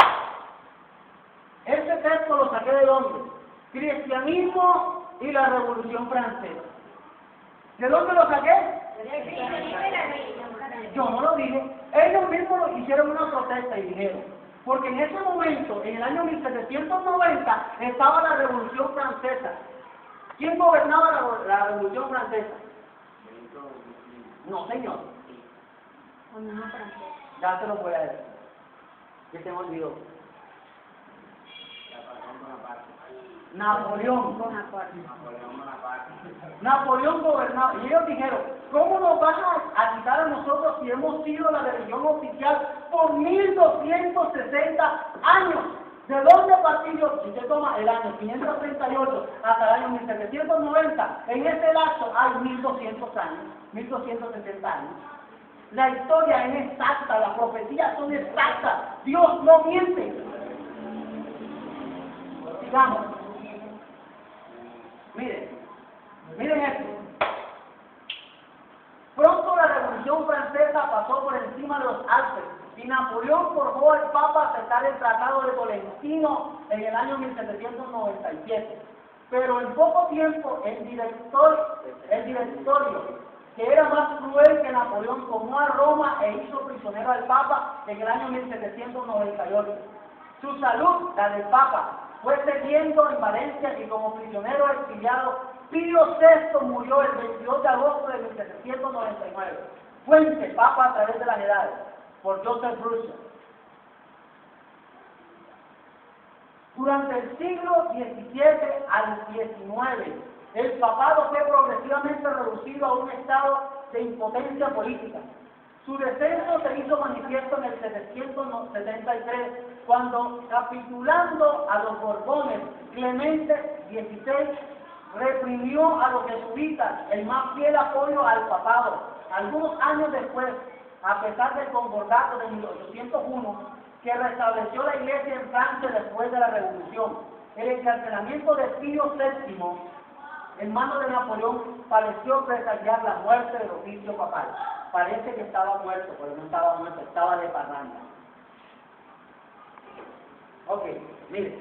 este texto lo saqué de dónde? Cristianismo y la Revolución Francesa. ¿De dónde lo saqué? Yo no lo dije, ellos mismos hicieron una protesta y dijeron, porque en ese momento, en el año 1790, estaba la Revolución Francesa. ¿Quién gobernaba la Revolución Francesa? No, señor. Ya te lo voy a decir. Que se me olvidó. Napoleón. Napoleón gobernaba. Y ellos dijeron, ¿cómo nos van a quitar a nosotros si hemos sido la religión oficial por 1260 años? ¿De dónde partí yo? Si usted toma el año 538 hasta el año 1790, en ese lapso hay 1200 años, 1260 años. La historia es exacta, las profecías son exactas, Dios no miente. Sigamos. Miren esto. Pronto la Revolución Francesa pasó por encima de los Alpes y Napoleón forjó al Papa a aceptar el Tratado de Tolentino en el año 1797. Pero en poco tiempo el directorio, que era más cruel que Napoleón, tomó a Roma e hizo prisionero al Papa en el año 1798. Su salud, la del Papa, fue cediendo en Valencia y como prisionero exiliado Pío VI murió el 22 de agosto de 1799. Fuente, Papa a través de las edades, por Joseph Russell. Durante el siglo XVII al XIX, el papado fue progresivamente reducido a un estado de impotencia política. Su descenso se hizo manifiesto en el 773, cuando, capitulando a los Borbones, Clemente XVI reprimió a los jesuitas, el más fiel apoyo al papado. Algunos años después, a pesar del concordato de 1801, que restableció la iglesia en Francia después de la Revolución, el encarcelamiento de Pío VII en manos de Napoleón pareció presagiar la muerte del oficio papal. Parece que estaba muerto, pero no estaba muerto, estaba de parranda. Ok, mire,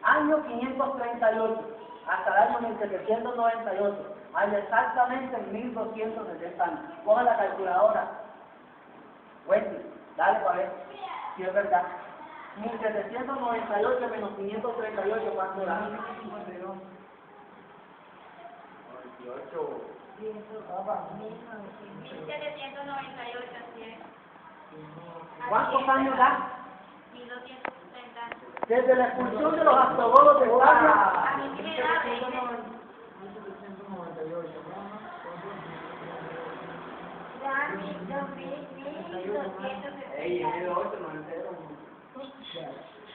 año 538 hasta el año 1798, hay exactamente 1260 años. Coge la calculadora. Wendy, dale para ver si es verdad. 1798 menos 538, ¿cuánto da? 1798, así es. ¿Cuántos años da? 1260. Desde la expulsión de los ostrogodos de Italia. A mí sí me da 20. Ya, 1260.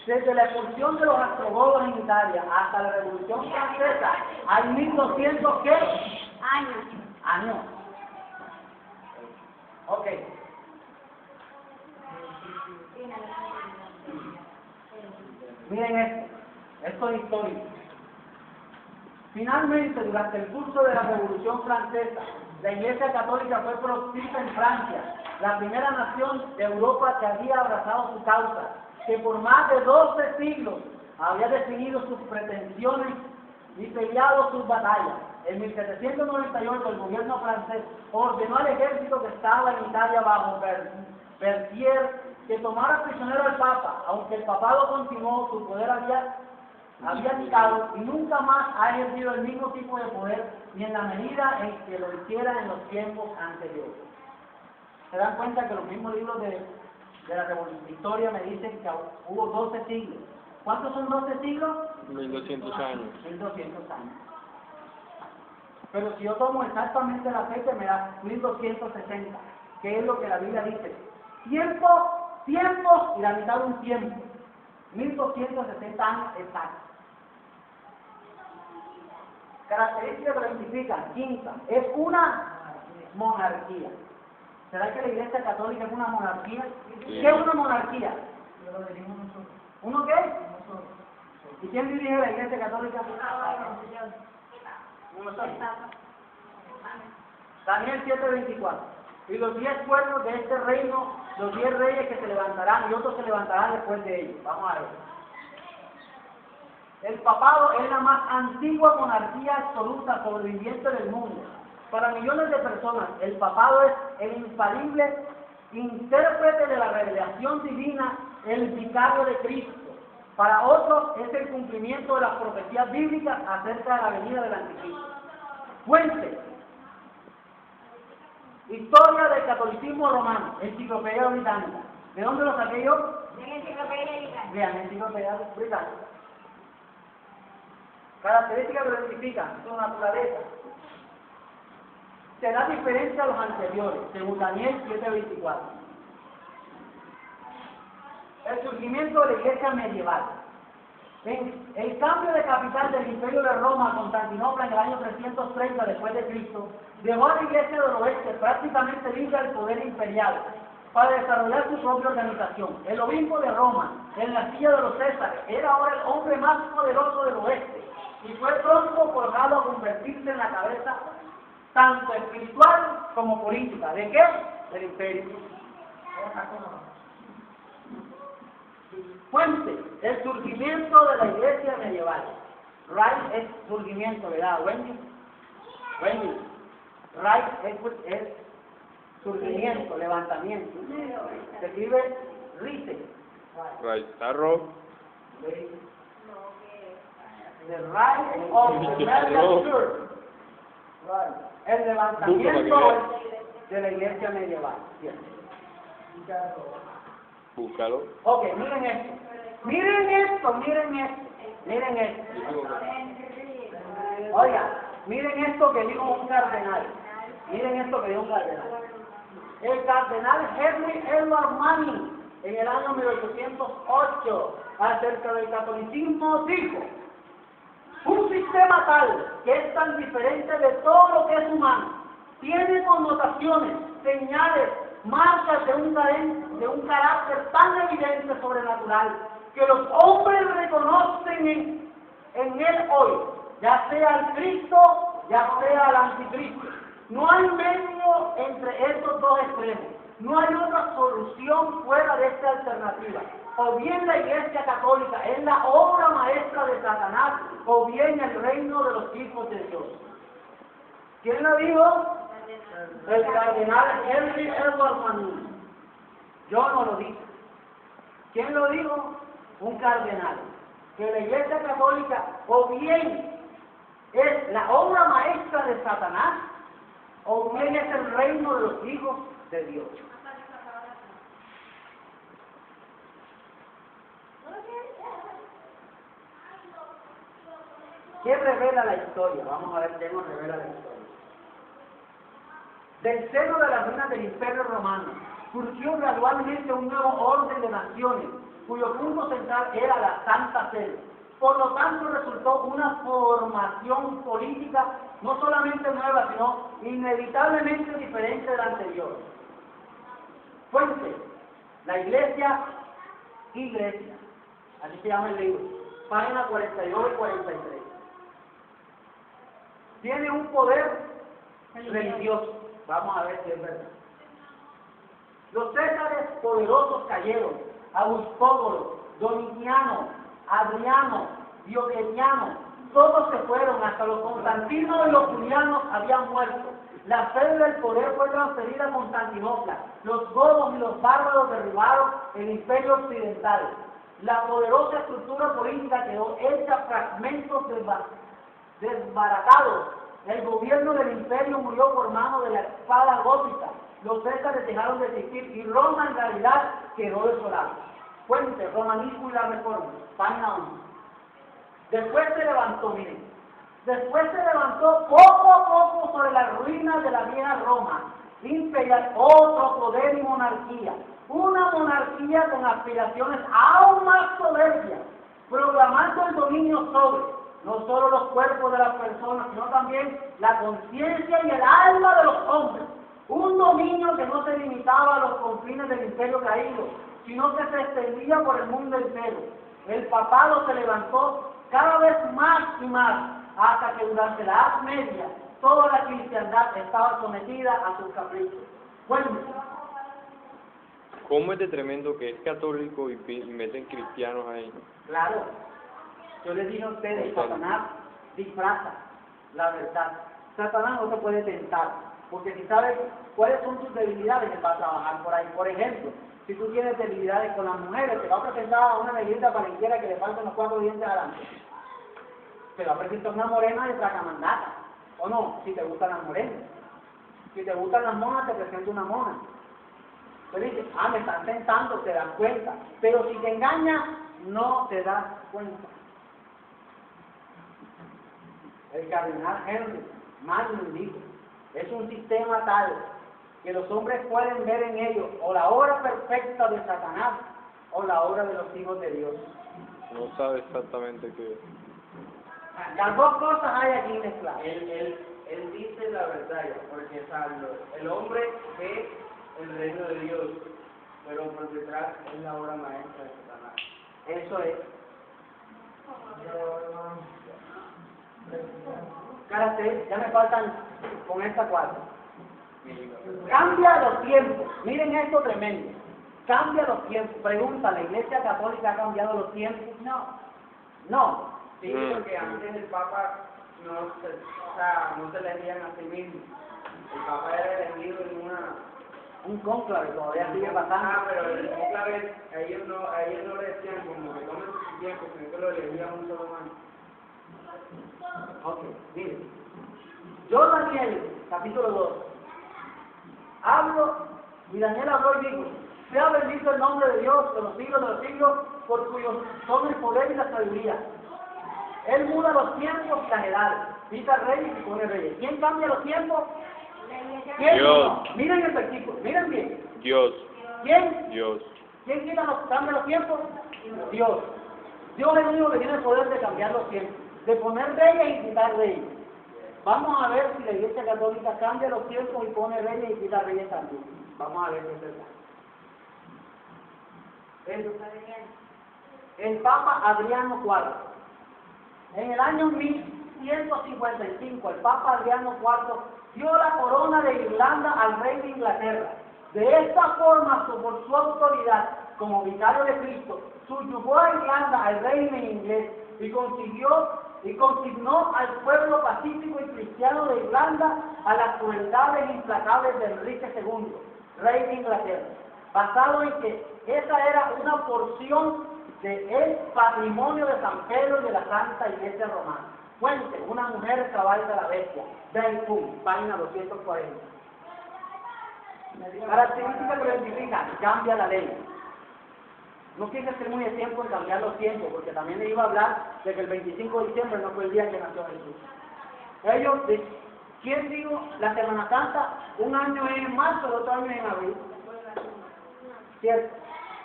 Desde la expulsión de los ostrogodos en Italia hasta la Revolución Francesa, hay 1200 ¿qué? Años. Ok. Miren esto es histórico. Finalmente, durante el curso de la Revolución Francesa, la Iglesia Católica fue proscrita en Francia, la primera nación de Europa que había abrazado su causa, que por más de 12 siglos había definido sus pretensiones y peleado sus batallas. En 1798 el gobierno francés ordenó al ejército que estaba en Italia bajo Berthier que tomara prisionero al Papa, aunque el papado continuó, su poder había quitado y nunca más ha ejercido el mismo tipo de poder, ni en la medida en que lo hiciera en los tiempos anteriores. Se dan cuenta que los mismos libros de la Historia me dicen que hubo 12 siglos. ¿Cuántos son 12 siglos? 1200 años. 1200 años. Pero si yo tomo exactamente la fecha, me da 1260, que es lo que la Biblia dice. Tiempos y la mitad de un tiempo. 1260 años exactos. Características que lo identifican. Quinta, es una monarquía. ¿Será que la Iglesia Católica es una monarquía? Sí. ¿Qué es una monarquía? ¿Uno qué? ¿Y quién dirige la Iglesia Católica? Uno solo. Daniel 7:24. Y los 10 pueblos de este reino, los 10 reyes que se levantarán y otros se levantarán después de ellos. Vamos a ver. El papado es la más antigua monarquía absoluta sobreviviente del mundo. Para millones de personas, el papado es el infalible intérprete de la revelación divina, el vicario de Cristo. Para otros, es el cumplimiento de las profecías bíblicas acerca de la venida del Anticristo. Fuente: Historia del Catolicismo Romano, Enciclopedia Británica. ¿De dónde lo saqué yo? En Enciclopedia Británica. Vean, Enciclopedia Británica. Características que lo identifican: su naturaleza. Se da diferencia a los anteriores, según Daniel 7:24. El surgimiento de la iglesia medieval. El cambio de capital del Imperio de Roma a Constantinopla en el año 330 después de Cristo dejó a la iglesia del oeste prácticamente libre del poder imperial para desarrollar su propia organización. El obispo de Roma, en la silla de los Césares, era ahora el hombre más poderoso del oeste y fue pronto forjado a convertirse en la cabeza tanto espiritual como política. ¿De qué? Del imperio. Fuente: el surgimiento de la iglesia medieval. Right es surgimiento, ¿verdad, Wendy? Right es surgimiento, levantamiento. Se escribe Rise. Right. Arrow. The rise of the American Church. Right. El levantamiento de la iglesia medieval. Bien. Búscalo. Ok, miren esto. Miren esto, miren esto. Miren esto. Oiga, miren esto que dijo un cardenal. Miren esto que dijo un cardenal. El cardenal Henry Edward Manning, en el año 1808, acerca del catolicismo, dijo: un sistema tal que es tan diferente de todo lo que es humano, tiene connotaciones, señales, marcas de un carácter tan evidente sobrenatural, que los hombres reconocen en él hoy, ya sea el Cristo, ya sea el Anticristo. No hay medio entre estos dos extremos. No hay otra solución fuera de esta alternativa. O bien la Iglesia Católica es la obra maestra de Satanás, o bien el reino de los hijos de Dios. ¿Quién lo dijo? El cardenal Henry Edward Manning. Yo no lo dije. ¿Quién lo dijo? Un cardenal. Que la Iglesia Católica o bien es la obra maestra de Satanás, o bien es el reino de los hijos de Dios. ¿Qué revela la historia? Vamos a ver qué nos revela la historia. Del seno de las ruinas del Imperio Romano surgió gradualmente un nuevo orden de naciones, cuyo punto central era la Santa Sede. Por lo tanto, resultó una formación política no solamente nueva, sino inevitablemente diferente de la anterior. Fuente: la Iglesia, así se llama el libro, páginas 42 y 43. Tiene un poder religioso. Vamos a ver si es verdad. Los césares poderosos cayeron: Augustógono, Domiciano, Adriano, Diocleciano. Todos se fueron, hasta los constantinos y los julianos habían muerto. La sede del poder fue transferida a Constantinopla. Los godos y los bárbaros derribaron el imperio occidental. La poderosa estructura política quedó hecha fragmentos desbaratados. El gobierno del imperio murió por mano de la espada gótica. Los césares dejaron de existir y Roma en realidad quedó desolada. Fuente: Romanismo y la Reforma, página 11. Después se levantó, miren, poco a poco sobre las ruinas de la vieja Roma imperial otro poder y monarquía. Una monarquía con aspiraciones aún más soberbias, proclamando el dominio sobre no solo los cuerpos de las personas, sino también la conciencia y el alma de los hombres. Un dominio que no se limitaba a los confines del imperio caído, sino que se extendía por el mundo entero. El papado se levantó cada vez más y más, hasta que durante la Edad Media toda la cristiandad estaba sometida a sus caprichos. Bueno, ¿Cómo es de tremendo que es católico y meten cristianos ahí? claro, yo les dije a ustedes, Satanás disfraza la verdad. Satanás no se puede tentar, porque si sabe cuáles son sus debilidades, él va a trabajar por ahí. Por ejemplo, si tú tienes debilidades con las mujeres, te va a presentar a una negrita cualquiera que le falten los 4 dientes adelante. Te va a presentar una morena de tracamandata, o no, si te gustan las morenas. Si te gustan las monas, te presenta una mona. Entonces dices, me están tentando, te das cuenta. Pero si te engañas, no te das cuenta. El cardenal Henry Manning dijo: es un sistema tal que los hombres pueden ver en ello o la obra perfecta de Satanás o la obra de los hijos de Dios. No sabe exactamente qué es. Las dos cosas hay aquí mezcladas. Él dice la verdad, porque el hombre ve el reino de Dios, pero por detrás es la obra maestra de Satanás. Eso es. Cállate, ya me faltan con esta 4. Cambia los tiempos. Miren esto tremendo. Cambia los tiempos. Pregunta: ¿la Iglesia Católica ha cambiado los tiempos? No. Sí, porque antes el Papa no se elegían a sí mismo. El Papa era elegido en Un cónclave todavía sigue pasando. pero el cónclave, a ellos no le decían como que tomen su tiempo, sino que lo elegían un solo man. Ok, mire. Yo, Daniel, capítulo 2, hablo, y Daniel habló y dijo, sea bendito el nombre de Dios de los siglos, por cuyos son el poder y la sabiduría. Él muda los tiempos y las edades, quita reyes y pone reyes. ¿Quién cambia los tiempos? ¿Quién? Dios. Miren el versículo, miren bien. Dios, ¿Quién? Dios. ¿Quién cambia los tiempos? Dios. Dios es el único que tiene el poder de cambiar los tiempos, de poner reyes y quitar reyes. Vamos a ver si la Iglesia Católica cambia los tiempos y pone reyes y quita reyes también. Vamos a ver si es verdad. El Papa Adriano IV, en el año 1155, el Papa Adriano IV dio la corona de Irlanda al rey de Inglaterra. De esta forma, por su autoridad como vicario de Cristo, subyugó a Irlanda al régimen inglés y consignó al pueblo pacífico y cristiano de Irlanda a las crueldades implacables de Enrique II, rey de Inglaterra, basado en que esa era una porción del patrimonio de San Pedro y de la Santa Iglesia Romana. Fuente, una mujer cabalga la bestia, Belfum, página 240. Característica que lo identifica, cambia la ley. No quise hacer muy de tiempo en cambiar los tiempos, porque también le iba a hablar de que el 25 de diciembre no fue el día que nació Jesús. ¿Quién dijo la Semana Santa? Un año es en marzo, el otro año es en abril. ¿Cierto?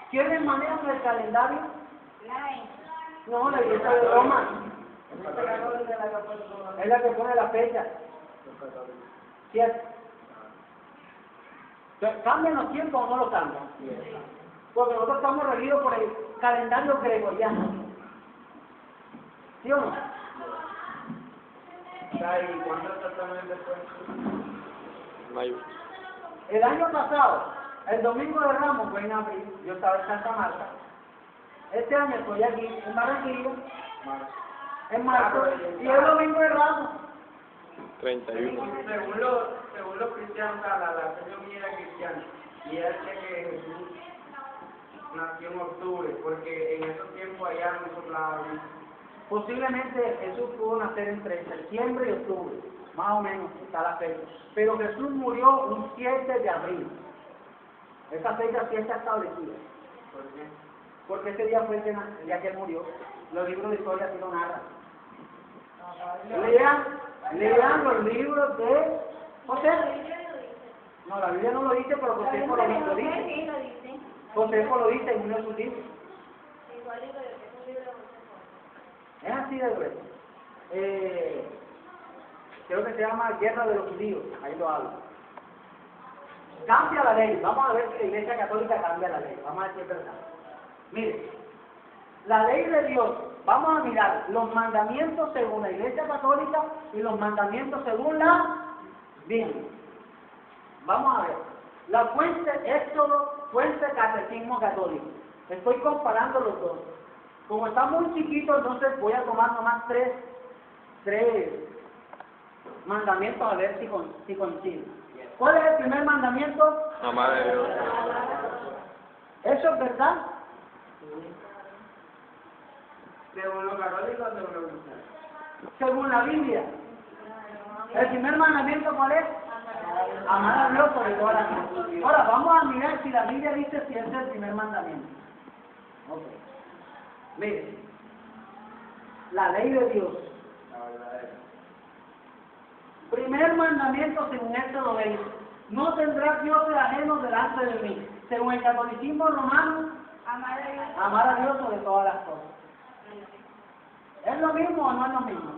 ¿Quiénes manejan el calendario? No, la Iglesia de Roma. Es la que pone la fecha. ¿Cierto? ¿Cambian los tiempos o no los cambian? Porque nosotros estamos regidos por el calendario gregoriano. ¿Sí o no? ¿Y cuándo exactamente fue? Mayo. El año pasado, el domingo de Ramos fue en abril, yo estaba en Santa Marta. Este año estoy aquí en Barranquilla, en marzo, y el domingo de Ramos. 31. Según los cristianos, la señora mía era cristiana, y ella decía que Jesús nació en octubre, porque en esos tiempos allá no soplaba bien. Posiblemente Jesús pudo nacer entre septiembre y octubre, más o menos está la fecha. Pero Jesús murió un 7 de abril. Esa fecha sí está establecida. ¿Por qué? Porque ese día fue el día que él murió. Los libros de historia sí lo narran. Lean los libros de José. No, la Biblia no lo dice, pero Josefo lo dice. Josefo lo dice en uno de sus libros. Es así de grueso. Creo que se llama Guerra de los Judíos, ahí lo hablo. Cambia la ley, vamos a ver si la Iglesia Católica cambia la ley, vamos a ver si es verdad. Mire, la ley de Dios, vamos a mirar los mandamientos según la Iglesia Católica y los mandamientos según la Biblia. Vamos a ver, la fuente Éxodo, fuente Catecismo Católico. Estoy comparando los dos. Como está muy chiquito, entonces voy a tomar nomás tres mandamientos a ver si coinciden. ¿Cuál es el primer mandamiento? Amar a Dios. ¿Eso es verdad? Según los católicos, según los cristianos. Según la Biblia. ¿El primer mandamiento cuál es? Amar a Dios sobre todas las cosas. Ahora, vamos a mirar si la Biblia dice si ese es el primer mandamiento. Ok. Mire, la ley de Dios. Primer mandamiento según Éxodo 20. No tendrás dioses ajenos delante de mí. Según el catolicismo romano, amar a Dios sobre todas las cosas. ¿Es lo mismo o no es lo mismo?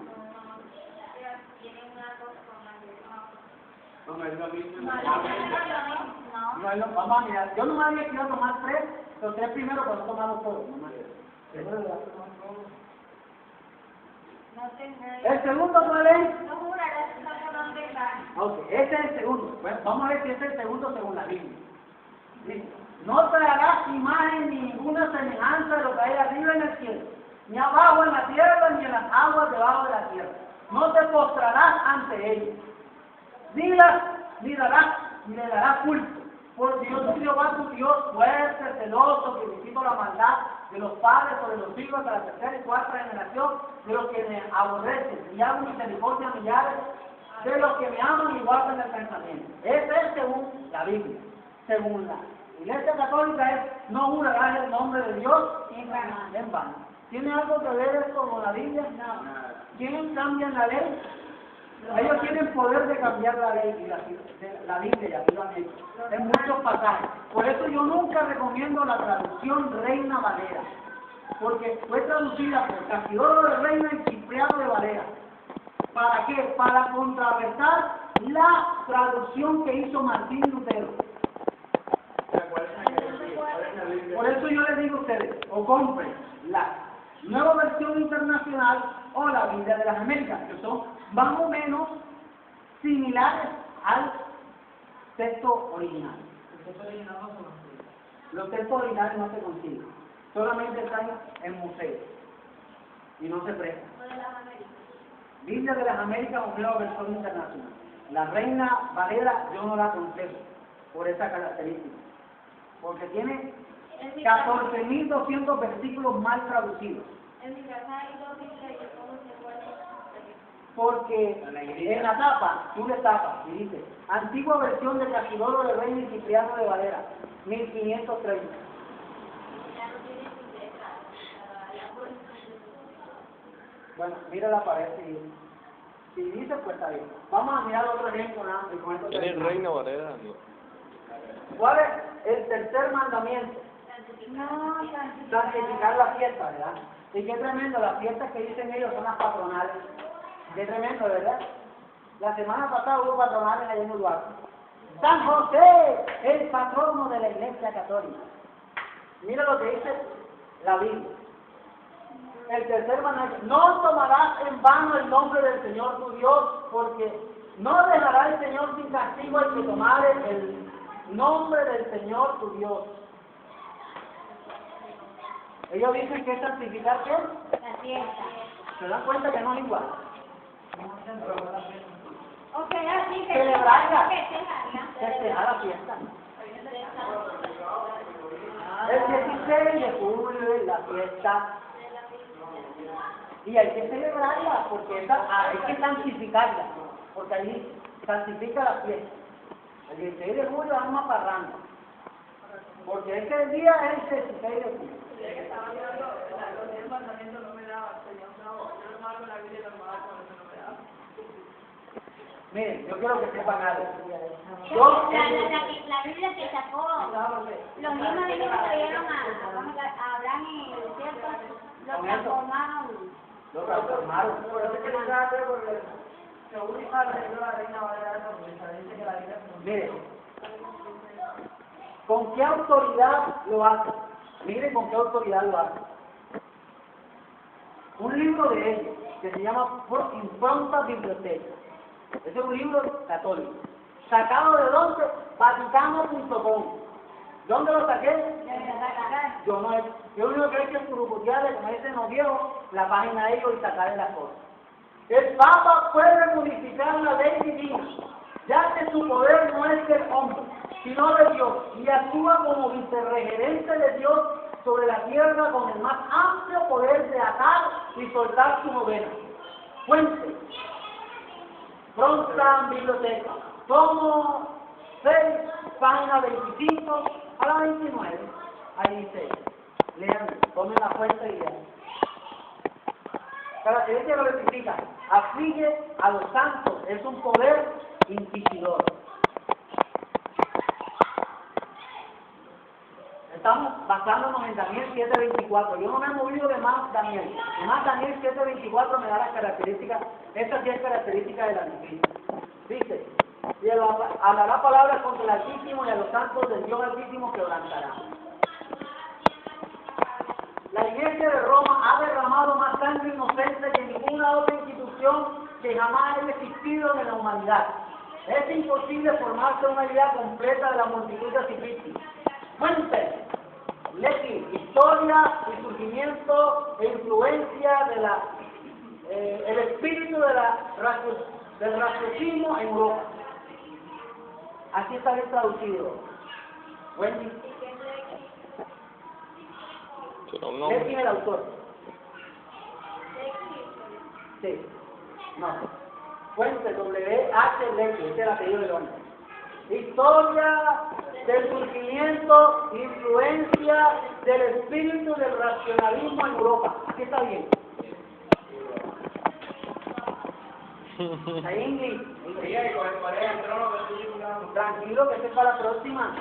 No es lo mismo. No es lo, vamos a mirar. Yo no me había querido tomar los tres primeros, pero no tomarlos todos. ¿El segundo cuál es? Ok, ese es el segundo. Bueno, vamos a ver si ese es el segundo según la Biblia. ¿Sí? No te harás imagen ni ninguna semejanza de lo que hay arriba en el cielo, ni abajo en la tierra, ni en las aguas debajo de la tierra. No te postrarás ante ellos. Ni le darás culto, Porque yo soy Jehová tu Dios, fuerte, celoso, que visito la maldad de los padres sobre los hijos de la tercera y cuarta generación, de los que me aborrecen, y hago misericordia a millares, de los que me aman y guardan el pensamiento. Ese es según la Biblia. Según la Iglesia Católica es, no jurarás el nombre de Dios en vano. ¿Tiene algo que ver esto con la Biblia? No. ¿Quieren cambiar la ley? Ellos tienen poder de cambiar la ley y la Biblia, y así lo han hecho, en muchos pasajes. Por eso yo nunca recomiendo la traducción Reina Valera, porque fue traducida por Casidoro de Reina y Cipriano de Valera. ¿Para qué? Para contrarrestar la traducción que hizo Martín Lutero. Por eso yo les digo a ustedes, o compren la Nueva Versión Internacional o la Biblia de las Américas, que son más o menos similares al texto original. Los textos originales no se consiguen, solamente están en museos y no se prestan. Biblia de las Américas o Nueva Versión Internacional. La Reina Valera yo no la aconsejo por esa característica, porque tiene 14.200 versículos mal traducidos. En mi casa hay dos Biblias y todos se pueden. Porque en la tapa, tú le tapas y dice, antigua versión de Casidoro de Reina y Cipriano de Valera, 1530. Bueno, mira la pared si dice, pues está bien. Vamos a mirar otro ejemplo, ¿no? Y con esto ¿Tiene terminamos. Reina Valera? No. ¿Cuál es el tercer mandamiento? No, Santificar la fiesta, ¿verdad? Y qué tremendo, las fiestas que dicen ellos son las patronales. Qué tremendo, ¿verdad? La semana pasada hubo patronales allá en Uruguay. San José, el patrono de la Iglesia Católica. Mira lo que dice la Biblia. El tercer mandamiento, no tomarás en vano el nombre del Señor tu Dios, porque no dejará el Señor sin castigo al que tomare el nombre del Señor tu Dios. Ellos dicen que es santificar ¿qué? la fiesta. ¿Se dan cuenta que no es igual? Ok, así que Celebrarla. festejarla. Festejar la fiesta. El 16 de julio es la fiesta. Y hay que celebrarla, porque hay que santificarla, porque ahí santifica la fiesta. El 16 de julio es una parranda, porque ese día es el 16 de julio. Miren, yo quiero que sepan algo. La Biblia que sacó, los mismos libros que dieron a Abraham y el desierto, lo transformaron. Lo transformaron. Por eso que le da porque según dice la Reina Valera, dice que la Biblia Miren, ¿con qué autoridad lo hace? Miren con qué autoridad lo hace. Un libro de ellos, que se llama Impronta Biblioteca. Ese es un libro católico. ¿Sacado de dónde? Vaticano.com. ¿Dónde lo saqué? Yo no he. Yo único que he hecho es curuputearle, como dicen los viejos, la página de ellos y sacarle las cosas. El Papa puede modificar la ley divina, ya que su poder no es del hombre, sino de Dios, y actúa como vicerregente de Dios sobre la tierra con el más amplio poder de atar y soltar su novena. Fuente, Pronta Biblioteca, tomo 6, página 25 a la 29. Ahí dice, lean, tomen la fuente y lean. Característica lo significa, aflige a los santos, es un poder inquisidor. Estamos basándonos en Daniel 7:24. Yo no me he movido de más Daniel. Más Daniel 7:24 me da las características, estas 10 características del Anticristo. Dice, y hablará palabras contra el Altísimo y a los santos del Dios Altísimo quebrantará. La Iglesia de Roma ha derramado más sangre inocente que ninguna otra institución que jamás haya existido en la humanidad. Es imposible formarse una idea completa de la multitud de asistentes. Fuente, Lecky, historia y surgimiento e influencia de el espíritu del raciocinio en Europa. Así está bien traducido. Wendy, Será un ¿quién nombre. es el autor? Sí. No. Fuente W.H. Lecky, este es el apellido del hombre. Historia del surgimiento, influencia del espíritu del racionalismo en Europa. Aquí está bien. Ahí Ingrid. Tranquilo, que este es para la próxima.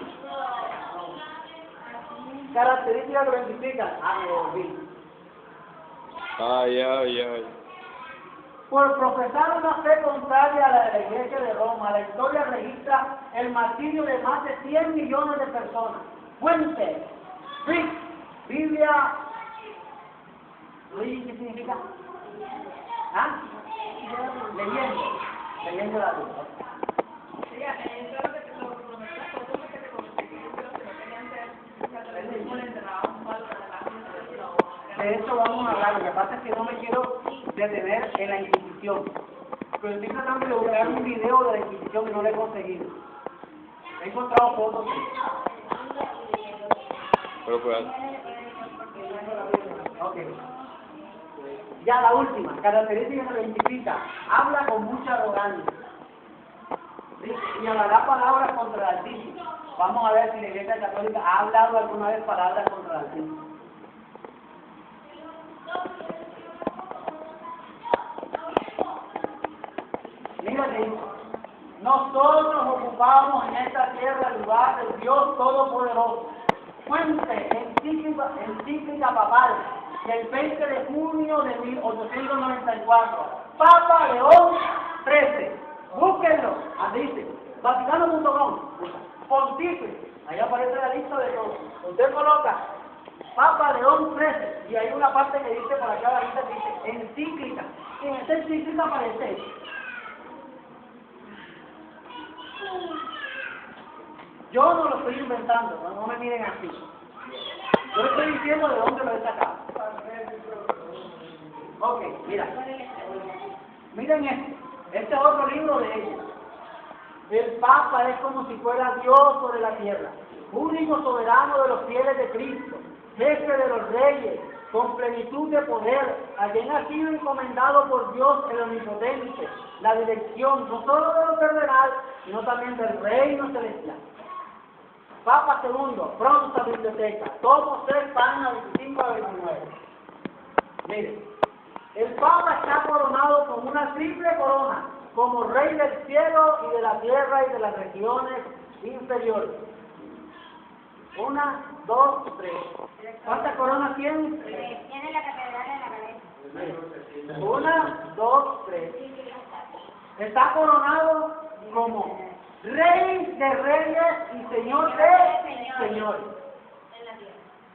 Características que lo identifican. Ah, me volví. Ay, ay, ay. Por profesar una fe contraria a la de la Iglesia de Roma, la historia registra el martirio de más de 100 millones de personas. Fuente, Rick, Biblia, ¿qué significa? ¿Ah? Leyendo la Biblia. De eso vamos a hablar, lo que pasa es que no me quiero detener en la Inquisición. Pero estoy tratando de buscar un video de la Inquisición y no lo he conseguido. He encontrado fotos. Pero pues, Ok. Ya la última, característica que lo identifica. Habla con mucha arrogancia. ¿Sí? Y hablará palabras contra el Altísimo. Vamos a ver si la Iglesia Católica ha hablado alguna vez palabras contra el Altísimo. Mira que dice, nosotros ocupamos en esta tierra el lugar del Dios Todopoderoso. Fuente, encíclica papal, del 20 de junio de 1894. Papa León XIII. Búsquenlo. Dice, Vaticano.com. Pontífice. Ahí aparece la lista de todos. Usted coloca Papa León XIII. Y hay una parte que dice por acá, la lista que dice encíclica. En esta encíclica aparece. Yo no lo estoy inventando, no me miren así. Yo estoy diciendo de dónde lo he sacado. Ok, mira. Miren esto. Este es otro libro de ellos. El Papa es como si fuera Dios sobre la tierra. Único soberano de los fieles de Cristo. Jefe de los reyes. Con plenitud de poder. A quien ha sido encomendado por Dios el Omnipotente. La dirección no solo de lo terrenal, sino también del reino celestial. Papa II, pronta biblioteca, tomo 6, páginas 25 a 29. Miren, el Papa está coronado con una triple corona, como Rey del cielo y de la tierra y de las regiones inferiores. 1, 2, 3. ¿Cuántas coronas tiene? Tiene la catedral en la cabeza. 1, 2, 3. Está coronado como Rey de reyes y Señor de señores.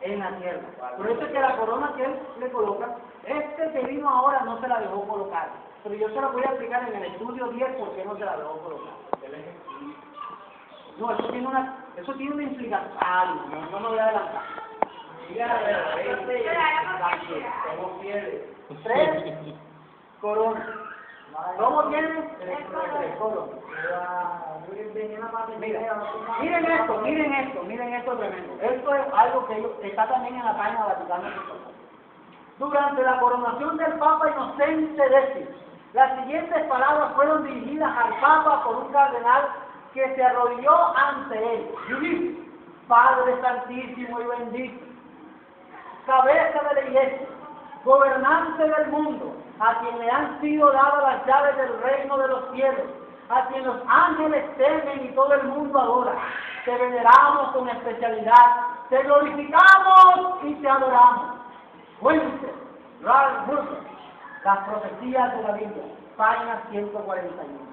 En la tierra. Por eso es que la corona que él le coloca, este que vino ahora no se la dejó colocar. Pero yo se la voy a explicar en el estudio 10 por qué no se la dejó colocar. No, eso tiene una implicación. No me voy a adelantar. Somos fieles. 3 coronas. ¿Cómo tienen? 3 coronas. Miren esto tremendo. Esto es algo que está también en la página Vaticano. Durante la coronación del Papa Inocente X, las siguientes palabras fueron dirigidas al Papa por un cardenal que se arrodilló ante él. Y dijo: Padre Santísimo y bendito, cabeza de la Iglesia, gobernante del mundo, a quien le han sido dadas las llaves del reino de los cielos, a quien los ángeles temen y todo el mundo adora. Te veneramos con especialidad, te glorificamos y te adoramos. Fuente, Ralph Brooker, las profecías de la Biblia, página 141.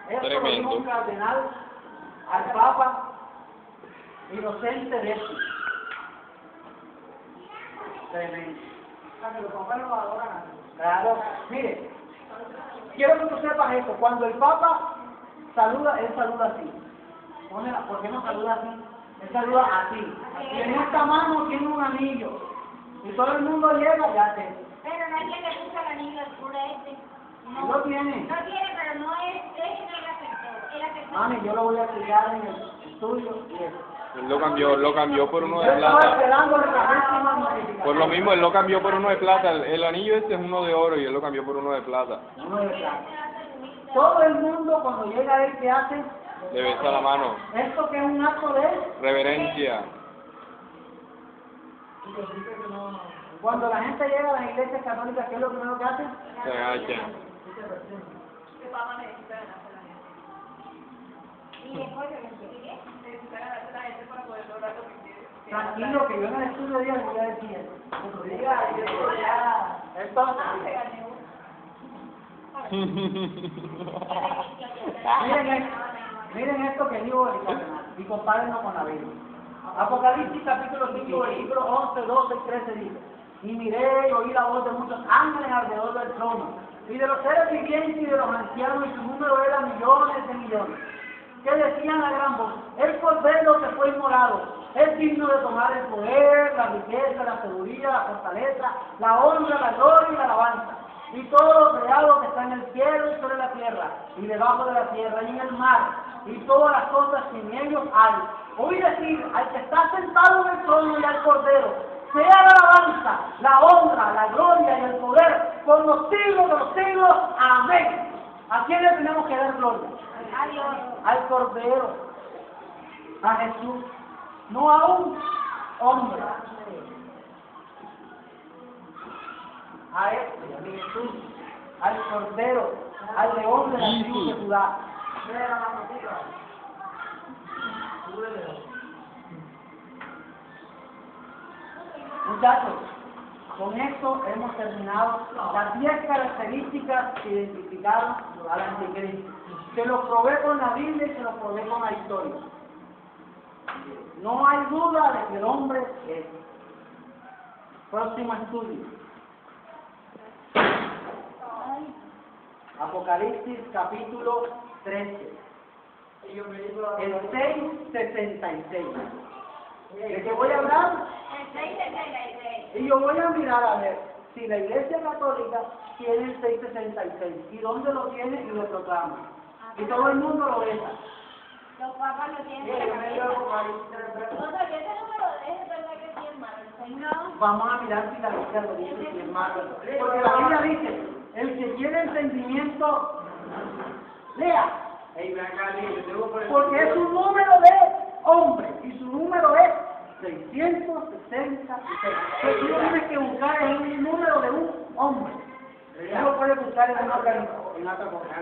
Esto lo dijo un cardenal al Papa Inocente X. Tremendo. Para que los papas lo adoran. Claro, mire, quiero que tú sepas esto. Cuando el Papa saluda, él saluda así. ¿Por qué no saluda así? Él saluda así. Y en esta mano tiene un anillo. Y todo el mundo llega, ya te. Pero no hay quien le puso el anillo al cura este. No lo tiene. No tiene, pero no es, ese no es el aceptor. El aceptor. Mami, yo lo voy a explicar en el estudio y eso. Él lo cambió por uno Yo de estaba plata. esperando la próxima notificación. Por lo mismo, él lo cambió por uno de plata. El anillo este es uno de oro y él lo cambió por uno de plata. Uno de plata. Todo el mundo cuando llega a él, ¿qué hace? Le besa la mano. Esto que es un acto de Reverencia. cuando la gente llega a las iglesias católicas, ¿qué es lo primero que hace? Se agacha. Y después se Tranquilo, que yo en el estudio de día le voy a decir eso. Entonces, miren esto que digo y compárenlo con la Biblia. Apocalipsis capítulo 5, versículos 11, 12 y 13 dice: y miré y oí la voz de muchos ángeles alrededor del trono, y de los seres vivientes y de los ancianos, y su número era millones de millones, que decían a gran voz: el Cordero que fue inmolado es digno de tomar el poder, la riqueza, la sabiduría, la fortaleza, la honra, la gloria y la alabanza, y todo lo creado que está en el cielo y sobre la tierra, y debajo de la tierra y en el mar, y todas las cosas que en ellos hay. Oí decir al que está sentado en el trono y al Cordero: sea la alabanza, la honra, la gloria y el poder por los siglos de los siglos. Amén. ¿A quién le tenemos que dar gloria? Al Cordero, a Jesús, no a un hombre. A este, a Jesús, al Cordero, al León de la tribu de Judá. Muchachos, con esto hemos terminado las 10 características que identificaron al anticristo. Se los probé con la Biblia y se los probé con la historia. No hay duda de que el hombre es. Próximo estudio. Apocalipsis capítulo 13. El 666. ¿De qué voy a hablar? Y yo voy a mirar a ver si la Iglesia Católica tiene el 666 y dónde lo tiene y lo proclama. Y todo el mundo lo besa. Los papas no tienen esa cabeza. O sea, que ese número es verdad que sí es malo. No. Vamos a mirar si la Biblia lo dice, si es malo. Porque la Biblia dice: el que tiene entendimiento, lea. Porque es un número de hombre y su número es 666. Entonces tú tienes que buscar en un número de un hombre. No lo puedes buscar en otra cosa.